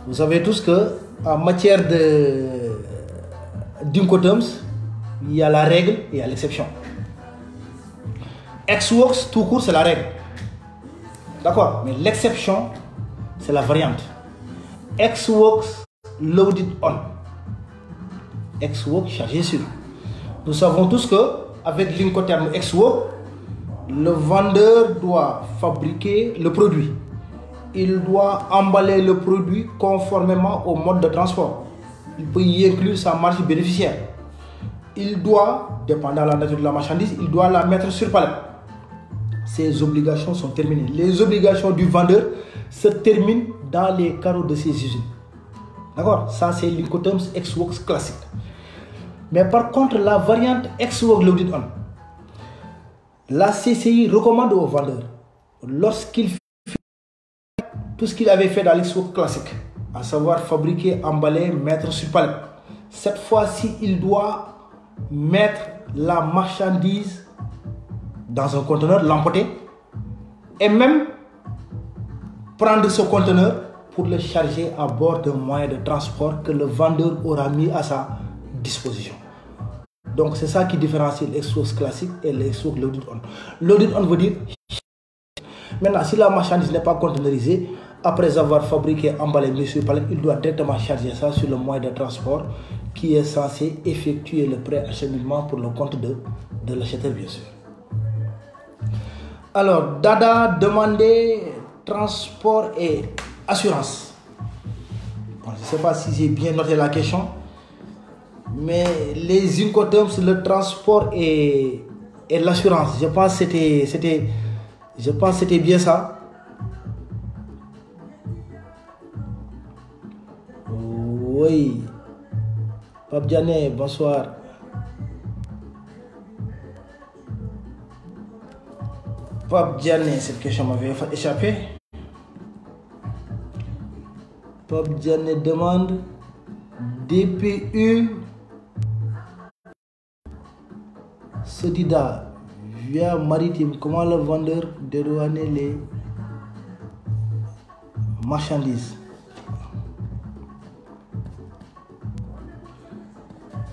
Vous savez tous que en matière d'incoterms, il y a la règle et il y a l'exception. X-Works tout court, c'est la règle. D'accord? Mais l'exception, c'est la variante. X-Works Loaded On. X-Work chargé sur. Nous savons tous que avec l'incoterm X-Work, le vendeur doit fabriquer le produit. Il doit emballer le produit conformément au mode de transport. Il peut y inclure sa marge bénéficiaire. Il doit, dépendant de la nature de la marchandise, il doit la mettre sur palette. Ces obligations sont terminées. Les obligations du vendeur se terminent dans les carreaux de ses usines. D'accord? Ça, c'est l'incoterms X-Works classique. Mais par contre, la variante X-Work Loaded On, la CCI recommande au vendeur, lorsqu'il fait tout ce qu'il avait fait dans l'X-Work classique, à savoir fabriquer, emballer, mettre sur palette, cette fois-ci, il doit mettre la marchandise dans un conteneur, l'emporter, et même prendre ce conteneur pour le charger à bord d'un moyen de transport que le vendeur aura mis à sa disposition. Donc c'est ça qui différencie l'X-Works classique et l'X-Work Loaded On. Loaded On veut dire maintenant, si la marchandise n'est pas conteneurisée, après avoir fabriqué, emballé, mis sur palette, il doit directement charger ça sur le moyen de transport qui est censé effectuer le pré-acheminement pour le compte de l'acheteur, bien sûr. Alors, Dada demandait transport et assurance. Bon, je ne sais pas si j'ai bien noté la question, mais les incoterms, le transport et l'assurance, je pense que c'était bien ça. Oui. Pape Diané, bonsoir. Pape Diané, cette question m'avait échappé. Pape Diané demande DPU Sodida via maritime, comment le vendeur dédouaner les marchandises?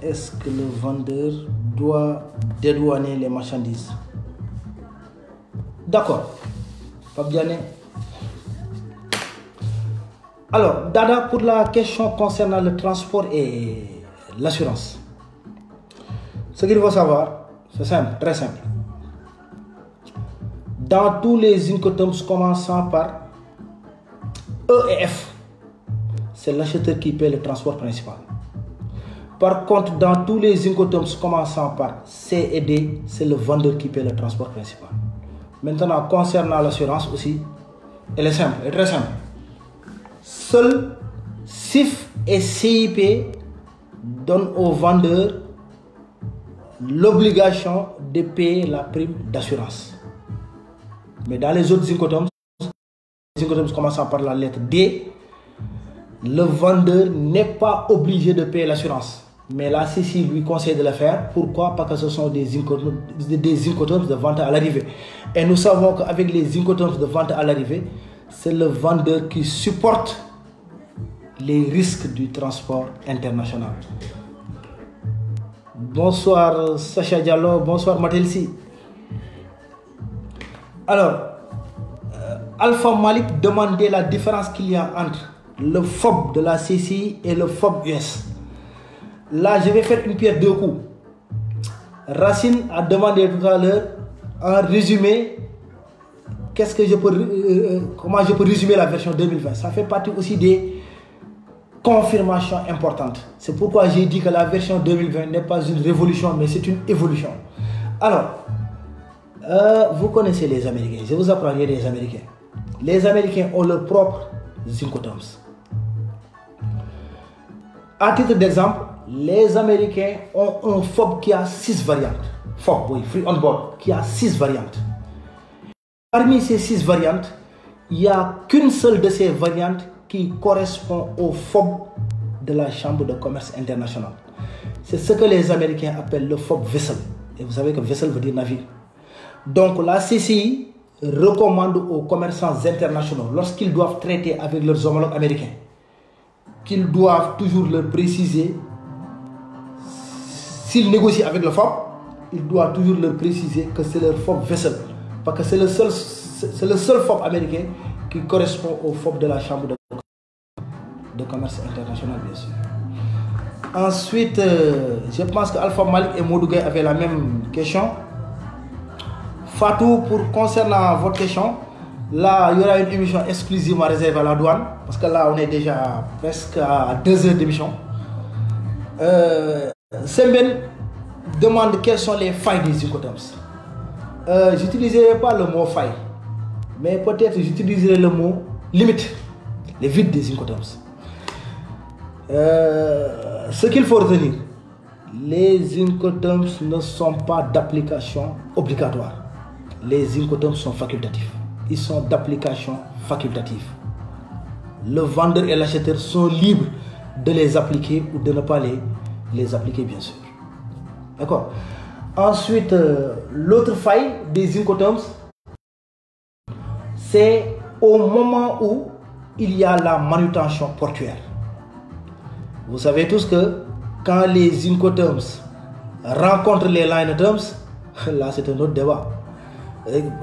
Est-ce que le vendeur doit dédouaner les marchandises? D'accord. Fabiane. Alors, Dada, pour la question concernant le transport et l'assurance. Ce qu'il faut savoir, c'est simple, très simple. Dans tous les Incoterms commençant par E et F, c'est l'acheteur qui paie le transport principal. Par contre, dans tous les Incoterms commençant par C et D, c'est le vendeur qui paie le transport principal. Maintenant, concernant l'assurance aussi, elle est simple, elle est très simple. Seuls CIF et CIP donnent aux vendeurs l'obligation de payer la prime d'assurance. Mais dans les autres Incoterms commençant par la lettre D, le vendeur n'est pas obligé de payer l'assurance. Mais la CCI lui conseille de le faire. Pourquoi? Parce que ce sont des Incoterms de vente à l'arrivée. Et nous savons qu'avec les Incoterms de vente à l'arrivée, c'est le vendeur qui supporte les risques du transport international. Bonsoir Sacha Diallo, bonsoir Matelsi. Alors, Alpha Malik demandait la différence qu'il y a entre le FOB de la CCI et le FOB US. Là, je vais faire une pierre deux coups. Racine a demandé tout à l'heure en résumé comment je peux résumer la version 2020. Ça fait partie aussi des confirmations importantes. C'est pourquoi j'ai dit que la version 2020 n'est pas une révolution, mais c'est une évolution. Alors, vous connaissez les Américains. Je vous apprends des Américains. Les Américains ont leurs propres Incoterms. À titre d'exemple, les Américains ont un FOB qui a 6 variantes. FOB, oui, Free On Board, qui a 6 variantes. Parmi ces 6 variantes, il n'y a qu'une seule de ces variantes qui correspond au FOB de la Chambre de commerce internationale. C'est ce que les Américains appellent le FOB Vessel. Et vous savez que Vessel veut dire navire. Donc la CCI recommande aux commerçants internationaux, lorsqu'ils doivent traiter avec leurs homologues américains, qu'ils doivent toujours leur préciser, s'ils négocient avec le FOB, ils doivent toujours leur préciser que c'est leur FOB Vessel. Parce que c'est le seul FOB américain qui correspond au FOB de la Chambre de commerce international, bien sûr. Ensuite, je pense que Alpha Malik et Modougay avaient la même question. Fatou, concernant votre question, là, il y aura une émission exclusivement réservée à la douane, parce que là, on est déjà presque à 2 heures d'émission. Semben demande quelles sont les failles des Incoterms. Je n'utiliserai pas le mot faille, mais peut-être j'utiliserai le mot limite, les vides des Incoterms. Ce qu'il faut retenir, les Incoterms ne sont pas d'application obligatoire. Les Incoterms sont facultatifs. Ils sont d'application facultative. Le vendeur et l'acheteur sont libres de les appliquer ou de ne pas les appliquer, bien sûr. D'accord. Ensuite, l'autre faille des Incoterms, c'est au moment où il y a la manutention portuaire. Vous savez tous que quand les Incoterms rencontrent les line terms, là c'est un autre débat.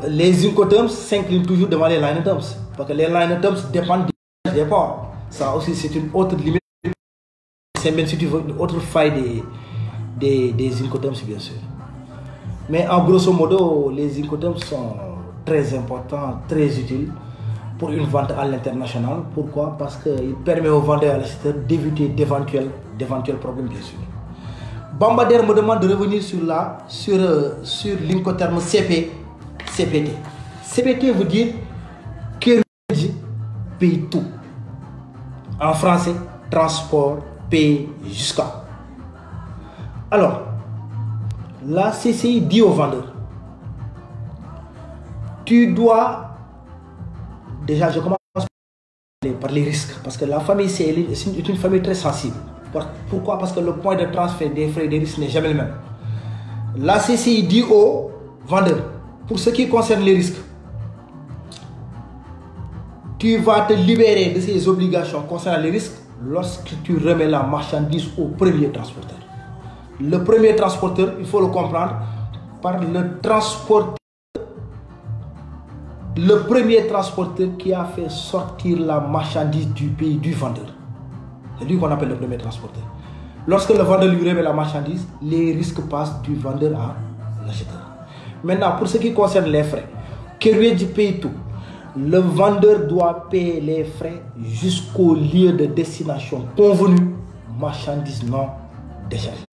Les Incoterms s'inclinent toujours devant les line terms, parce que les line terms dépendent des ports. Ça aussi c'est une autre limite. C'est même si tu veux une autre faille des Incoterms, bien sûr. Mais en grosso modo, les Incoterms sont très importants, très utiles pour une vente à l'international. Pourquoi? Parce qu'il permet aux vendeurs et à l'acheteur d'éviter d'éventuels problèmes, bien sûr. Bambader me demande de revenir sur l'Incoterm CPT. CPT veut dire Kerji paye tout. En français, transport, paye jusqu'à. Alors, la CCI dit au vendeur, tu dois, déjà je commence par les risques, parce que la famille c'est une famille très sensible. Pourquoi? Parce que le point de transfert des frais et des risques n'est jamais le même. La CCI dit aux vendeurs, pour ce qui concerne les risques, tu vas te libérer de ces obligations concernant les risques lorsque tu remets la marchandise au premier transporteur. Le premier transporteur, il faut le comprendre par le transporteur, le premier transporteur qui a fait sortir la marchandise du pays du vendeur. C'est lui qu'on appelle le premier transporteur. Lorsque le vendeur lui remet la marchandise, les risques passent du vendeur à l'acheteur. Maintenant, pour ce qui concerne les frais, Keruedji paye tout. Le vendeur doit payer les frais jusqu'au lieu de destination convenu, marchandise non déchargée.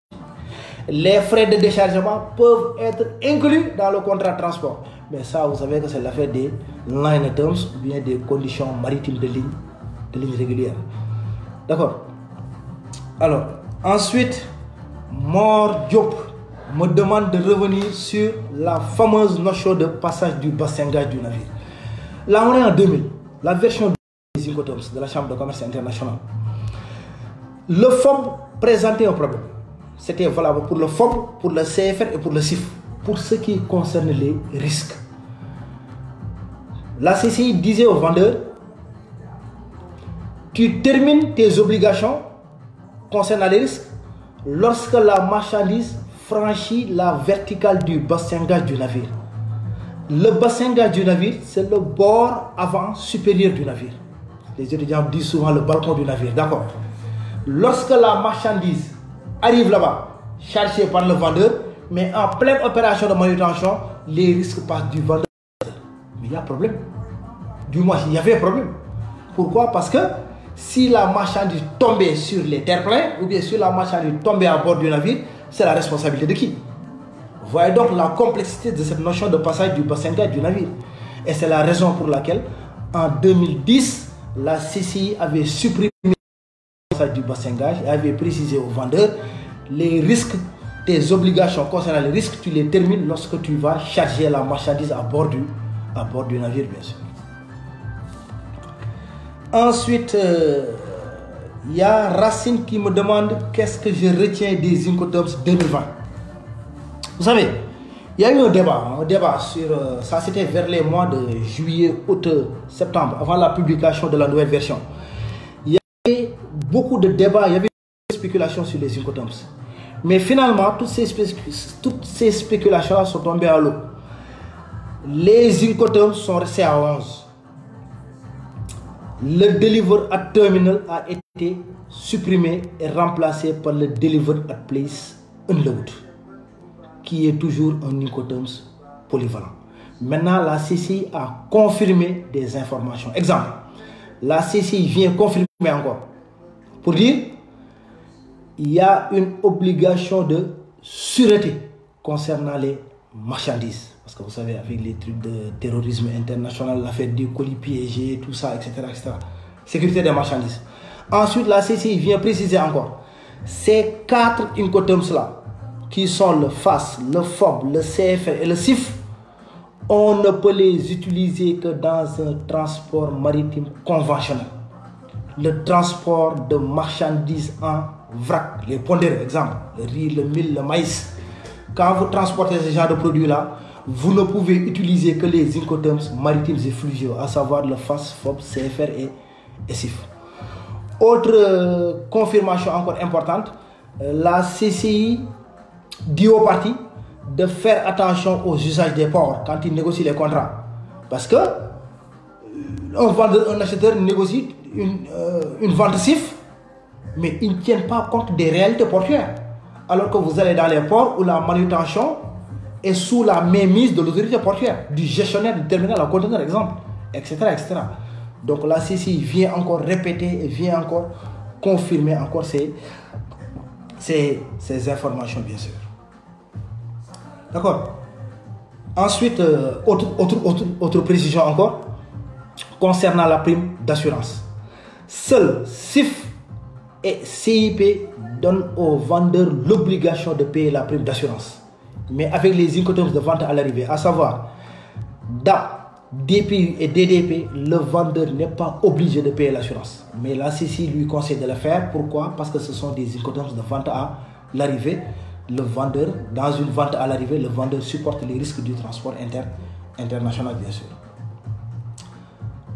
Les frais de déchargement peuvent être inclus dans le contrat de transport. Mais ça, vous savez que c'est l'affaire des line terms ou bien des conditions maritimes de ligne régulière. D'accord. Alors, ensuite, Mor Diop me demande de revenir sur la fameuse notion de passage du bassin-gage du navire. Là, on est en 2000, la version des Incoterms de la Chambre de commerce internationale. Le FOB présentait un problème. C'était valable pour le FOB, pour le CFR et pour le CIF, pour ce qui concerne les risques. La CCI disait aux vendeurs, tu termines tes obligations concernant les risques lorsque la marchandise franchit la verticale du bassin-gage du navire. Le bassin-gage du navire, c'est le bord avant supérieur du navire. Les étudiants disent souvent le balcon du navire, d'accord. Lorsque la marchandise arrive là-bas, chargée par le vendeur, mais en pleine opération de manutention, les risques passent du vendeur. Mais il y a un problème. Du moins, il y avait un problème. Pourquoi? Parce que si la marchandise tombait sur les terre-pleins, ou bien si la marchandise tombait à bord du navire, c'est la responsabilité de qui? Vous voyez donc la complexité de cette notion de passage du bassin-gage du navire. Et c'est la raison pour laquelle, en 2010, la CCI avait supprimé le passage du bassin-gage et avait précisé aux vendeurs les risques, tes obligations concernant les risques, tu les termines lorsque tu vas charger la marchandise à bord du navire, bien sûr. Ensuite, il y a Racine qui me demande qu'est-ce que je retiens des Incoterms 2020. Vous savez, il y a eu un débat sur ça, c'était vers les mois de juillet, août, septembre, avant la publication de la nouvelle version. Il y avait beaucoup de débats, il y avait des spéculations sur les Incoterms. Mais finalement, toutes ces spéculations sont tombées à l'eau. Les Incoterms sont restés à 11. Le Deliver at Terminal a été supprimé et remplacé par le Deliver at Place Unload, qui est toujours un Incoterms polyvalent. Maintenant, la CCI a confirmé des informations. Exemple, la CCI vient confirmer encore pour dire il y a une obligation de sûreté concernant les marchandises. Parce que vous savez, avec les trucs de terrorisme international, l'affaire des colis piégés, tout ça, etc., etc. Sécurité des marchandises. Ensuite, la CCI vient préciser encore ces 4 Incoterms-là, qui sont le FAS, le FOB, le CFR et le CIF, on ne peut les utiliser que dans un transport maritime conventionnel. Le transport de marchandises en vrac, les pondérés, exemple, le riz, le mil, le maïs. Quand vous transportez ce genre de produits-là, vous ne pouvez utiliser que les Incoterms maritimes et fluviaux, à savoir le FAS, FOB, CFR et CIF. Autre confirmation encore importante, la CCI dit aux parties de faire attention aux usages des ports quand ils négocient les contrats. Parce que un acheteur négocie une vente CIF, mais ils ne tiennent pas compte des réalités portuaires. Alors que vous allez dans les ports où la manutention est sous la mainmise de l'autorité portuaire, du gestionnaire du terminal à conteneur, exemple, etc., etc. Donc la CCI vient encore répéter et vient encore confirmer encore ces informations, bien sûr. D'accord. Ensuite, autre précision encore, concernant la prime d'assurance. Seuls CIF et CIP donnent aux vendeurs l'obligation de payer la prime d'assurance. Mais avec les Incoterms de vente à l'arrivée, à savoir DAP, DPU et DDP, le vendeur n'est pas obligé de payer l'assurance. Mais la CCI lui conseille de le faire. Pourquoi? Parce que ce sont des incoterms de vente à l'arrivée. Le vendeur, dans une vente à l'arrivée, le vendeur supporte les risques du transport international, bien sûr.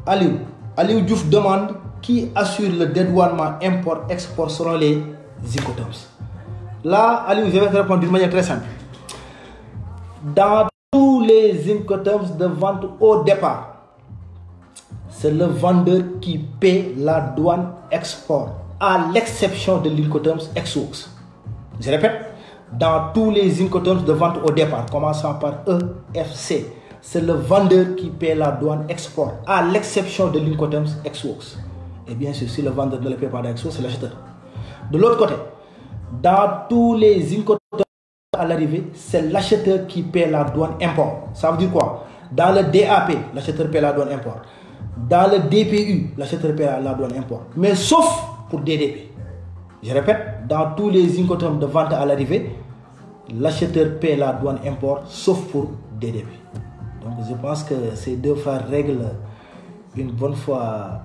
Aliou Diouf demande qui assure le dédouanement import-export selon les incoterms. Là, Aliou, je vais te répondre d'une manière très simple. Dans tous les incoterms de vente au départ, c'est le vendeur qui paie la douane export, à l'exception de l'incoterms ex-works. Je répète, dans tous les incoterms de vente au départ, commençant par EFC, c'est le vendeur qui paie la douane export, à l'exception de l'incoterms ex-works. Et bien sûr, si le vendeur ne le paie pas d'export, c'est l'acheteur. De l'autre côté, dans tous les incoterms à l'arrivée, c'est l'acheteur qui paie la douane import. Ça veut dire quoi? Dans le DAP, l'acheteur paie la douane import. Dans le DPU, l'acheteur paie la douane import. Mais sauf pour DDP. Je répète, dans tous les incoterms de vente à l'arrivée, l'acheteur paie la douane import, sauf pour DDP. Donc je pense que ces deux frères règlent une bonne fois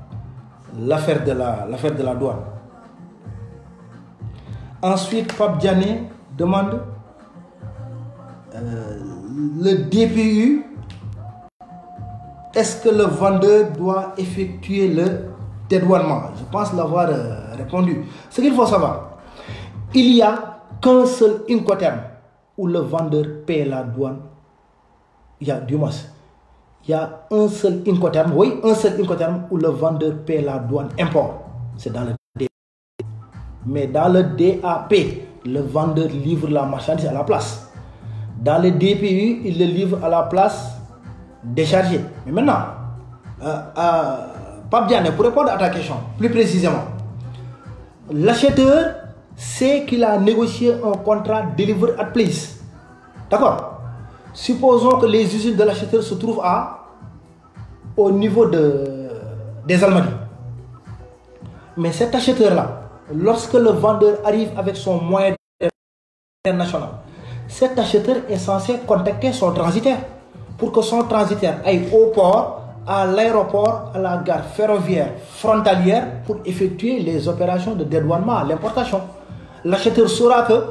l'affaire de la douane. Ensuite, Pape Diané demande le DPU, est-ce que le vendeur doit effectuer le dédouanement? Je pense l'avoir répondu. Ce qu'il faut savoir, il n'y a qu'un seul incoterm où le vendeur paie la douane. Il y a un seul incoterm, oui, un seul incoterm où le vendeur paie la douane import. C'est dans le DAP. Mais dans le DAP, le vendeur livre la marchandise à la place. Dans le DPU, il le livre à la place déchargée. Mais maintenant, Pape Diané, pour répondre à ta question plus précisément, l'acheteur sait qu'il a négocié un contrat deliver at place. D'accord? Supposons que les usines de l'acheteur se trouvent au niveau des Almadies. Mais cet acheteur-là, lorsque le vendeur arrive avec son moyen international, cet acheteur est censé contacter son transitaire pour que son transitaire aille au port, à l'aéroport, à la gare ferroviaire frontalière pour effectuer les opérations de dédouanement à l'importation. L'acheteur saura que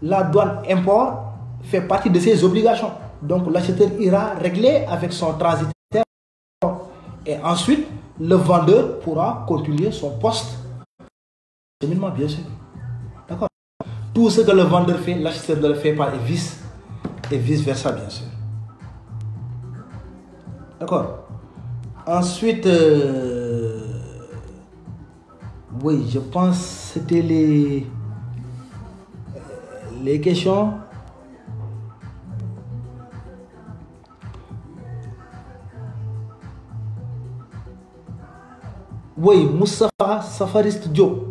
la douane import fait partie de ses obligations. Donc l'acheteur ira régler avec son transitaire et ensuite le vendeur pourra continuer son poste de cheminement, bien sûr. D'accord? Tout ce que le vendeur fait, l'acheteur ne le fait pas et vice versa, bien sûr. D'accord? Ensuite, oui, je pense que c'était les questions. Oui, Moustapha Safariste Diop.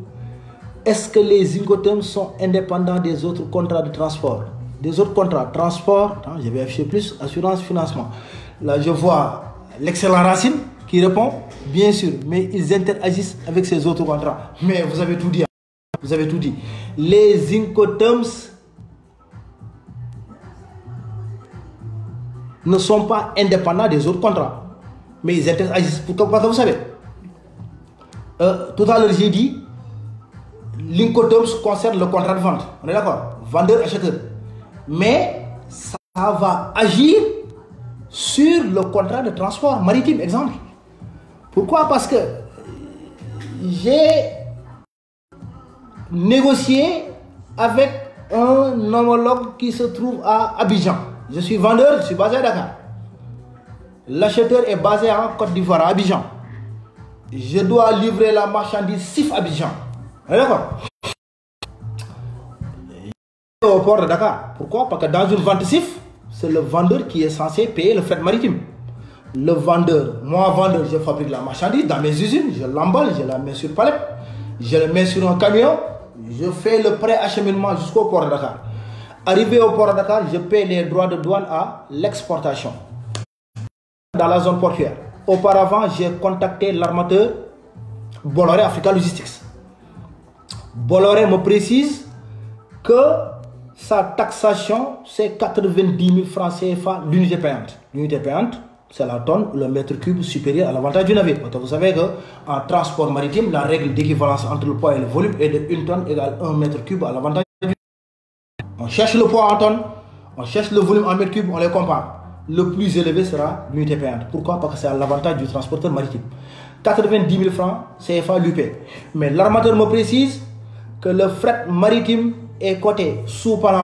Est-ce que les incoterms sont indépendants des autres contrats de transport? Des autres contrats, transport, je vais afficher plus, assurance, financement. Là, je vois l'excellent Racine qui répond, bien sûr, mais ils interagissent avec ces autres contrats. Mais vous avez tout dit. Vous avez tout dit. Les incoterms ne sont pas indépendants des autres contrats. Mais ils interagissent. Parce que vous savez, tout à l'heure j'ai dit, l'incoterms concerne le contrat de vente. On est d'accord? Vendeur-acheteur. Mais ça va agir sur le contrat de transport maritime, exemple. Pourquoi? Parce que j'ai négocié avec un homologue qui se trouve à Abidjan. Je suis vendeur, je suis basé à Dakar. L'acheteur est basé en Côte d'Ivoire, à Abidjan. Je dois livrer la marchandise CIF Abidjan. D'accord? Au port de Dakar. Pourquoi? Parce que dans une vente CIF, c'est le vendeur qui est censé payer le fret maritime. Le vendeur, moi vendeur, je fabrique la marchandise dans mes usines, je l'emballe, je la mets sur palette, je la mets sur un camion, je fais le pré-acheminement jusqu'au port de Dakar. Arrivé au port de Dakar, je paie les droits de douane à l'exportation dans la zone portuaire. Auparavant, j'ai contacté l'armateur Bolloré Africa Logistics. Bolloré me précise que sa taxation, c'est 90 000 francs CFA l'unité payante. L'unité payante, c'est la tonne, le mètre cube supérieur à l'avantage du navire. Parce que vous savez qu'en transport maritime, la règle d'équivalence entre le poids et le volume est de 1 tonne égale 1 mètre cube à l'avantage du navire. On cherche le poids en tonnes, on cherche le volume en mètre cube, on les compare. Le plus élevé sera l'unité payante. Pourquoi? Parce que c'est à l'avantage du transporteur maritime. 90 000 francs CFA lui paie. Mais l'armateur me précise que le fret maritime est coté sous parent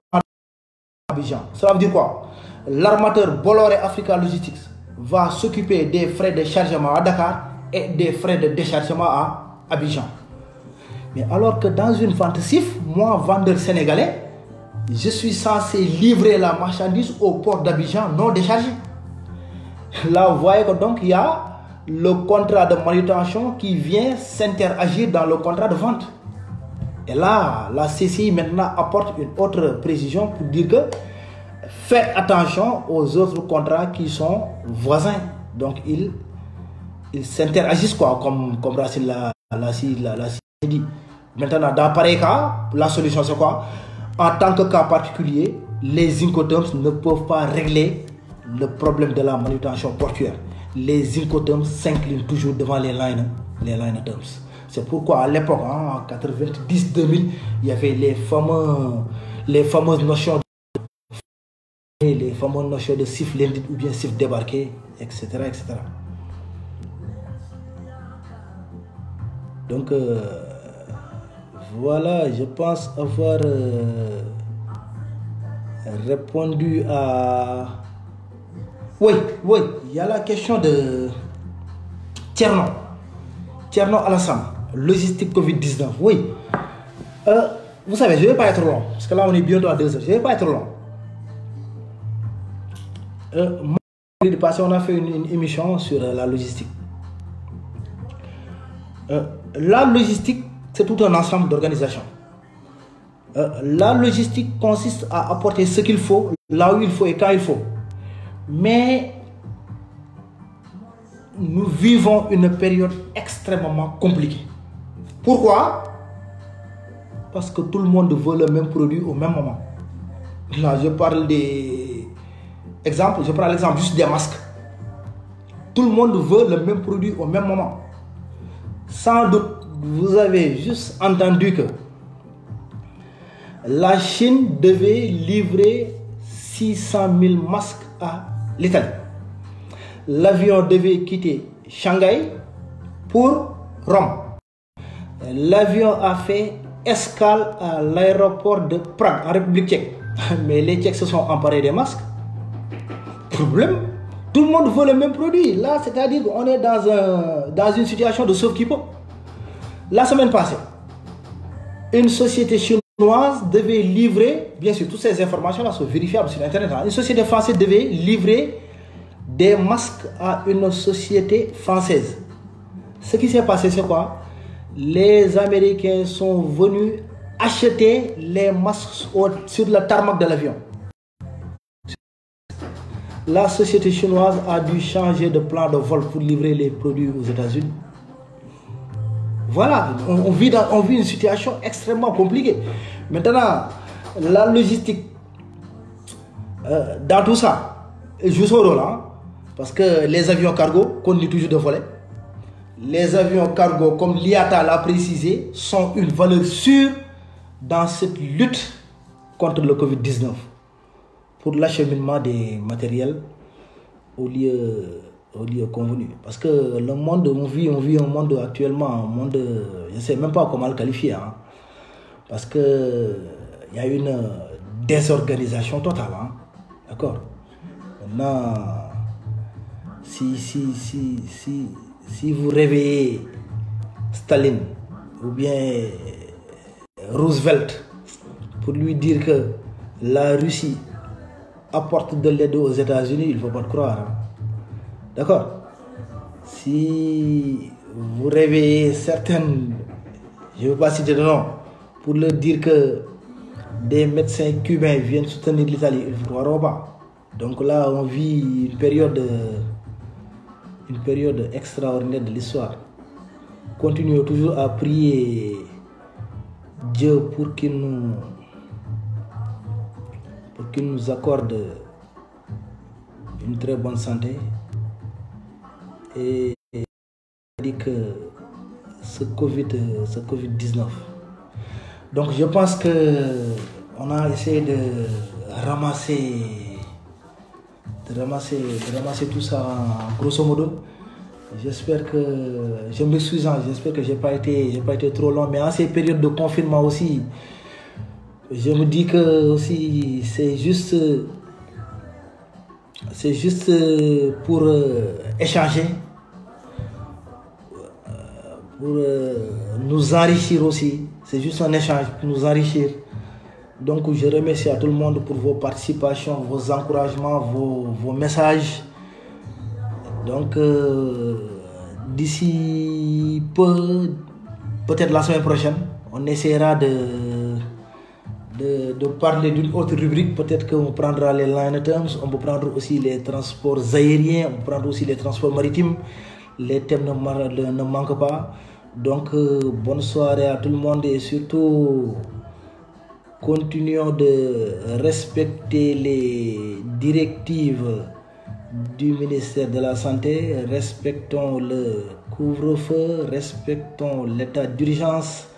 Abidjan. Cela veut dire quoi? L'armateur Bolloré Africa Logistics va s'occuper des frais de chargement à Dakar et des frais de déchargement à Abidjan. Mais alors que dans une vente CIF, moi, vendeur sénégalais, je suis censé livrer la marchandise au port d'Abidjan non déchargé. Là, vous voyez que donc il y a le contrat de manutention qui vient s'interagir dans le contrat de vente. Et là, la CCI maintenant apporte une autre précision pour dire que faites attention aux autres contrats qui sont voisins. Donc, ils s'interagissent quoi, comme Racine l'a dit. Maintenant, dans pareil cas, la solution c'est quoi? En tant que cas particulier, les Incoterms ne peuvent pas régler le problème de la manutention portuaire. Les Incoterms s'inclinent toujours devant les liner terms. C'est pourquoi à l'époque, en 90-2000, il y avait les fameuses notions de CIF landed ou bien CIF débarqué, etc. etc. Donc, voilà, je pense avoir répondu à... Oui, il y a la question de Tierno Alassane, logistique Covid-19. Oui, vous savez, je ne vais pas être long, parce que là on est bientôt à 2 heures, je ne vais pas être long. L'année passée, on a fait une émission sur la logistique. La logistique, c'est tout un ensemble d'organisations. La logistique consiste à apporter ce qu'il faut, là où il faut et quand il faut. Mais nous vivons une période extrêmement compliquée. Pourquoi? Parce que tout le monde veut le même produit au même moment. Là, je parle des exemples, je prends l'exemple juste des masques. Tout le monde veut le même produit au même moment. Sans doute, vous avez juste entendu que la Chine devait livrer 600 000 masques à l'Italie. L'avion devait quitter Shanghai pour Rome. L'avion a fait escale à l'aéroport de Prague, en République tchèque. Mais les Tchèques se sont emparés des masques. Problème, tout le monde veut le même produit. Là, c'est-à-dire qu'on est dans une situation de sauve-qui-peut. La semaine passée, une société chinoise devait livrer, bien sûr, toutes ces informations-là sont vérifiables sur Internet. Une société française devait livrer des masques à une société française. Ce qui s'est passé, c'est quoi? Les Américains sont venus acheter les masques sur le tarmac de l'avion. La société chinoise a dû changer de plan de vol pour livrer les produits aux États-Unis. Voilà, on vit une situation extrêmement compliquée. Maintenant, la logistique, dans tout ça, joue son rôle, hein, parce que les avions cargo continuent toujours de voler. Les avions cargo, comme l'IATA l'a précisé, sont une valeur sûre dans cette lutte contre le Covid-19 pour l'acheminement des matériels au lieu convenu. Parce que le monde, on vit un monde actuellement, un monde, je ne sais même pas comment le qualifier, hein, parce que il y a une désorganisation totale, hein, d'accord. Maintenant, si vous réveillez Staline ou bien Roosevelt pour lui dire que la Russie apporte de l'aide aux États-Unis, il ne faut pas le croire, hein. D'accord? Si vous réveillez certaines, je ne veux pas citer de nom, pour leur dire que des médecins cubains viennent soutenir l'Italie, ils ne vous croiront pas. Donc là, on vit une période extraordinaire de l'histoire. Continuons toujours à prier Dieu pour qu'il nous accorde une très bonne santé et dit que ce Covid-19. Donc je pense que on a essayé de ramasser tout ça grosso modo. J'espère que je m'excuse, j'espère que j'ai pas été trop long, mais en ces périodes de confinement aussi, je me dis que aussi c'est juste pour échanger, pour nous enrichir aussi. C'est juste un échange pour nous enrichir. Donc je remercie à tout le monde pour vos participations, vos encouragements, vos messages. Donc d'ici peu, peut-être la semaine prochaine, on essaiera de parler d'une autre rubrique. Peut-être qu'on prendra les line items, on peut prendre aussi les transports aériens, on peut prendre aussi les transports maritimes. Les thèmes ne manquent pas. Donc bonne soirée à tout le monde et surtout continuons de respecter les directives du ministère de la Santé, respectons le couvre-feu, respectons l'état d'urgence,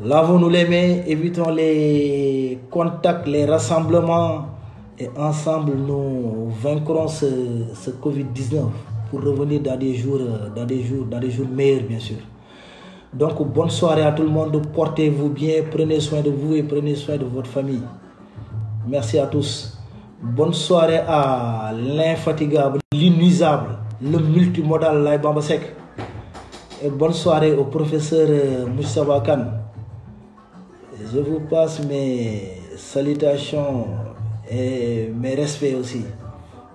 lavons-nous les mains, évitons les contacts, les rassemblements et ensemble nous vaincrons ce Covid-19 pour revenir dans des jours meilleurs bien sûr. Donc bonne soirée à tout le monde, portez-vous bien, prenez soin de vous et prenez soin de votre famille. Merci à tous. Bonne soirée à l'infatigable, l'inusable, le multimodal Laye Bamba Seck. Et bonne soirée au professeur Moustapha Kane. Je vous passe mes salutations et mes respects aussi.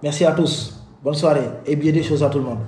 Merci à tous. Bonne soirée et bien des choses à tout le monde.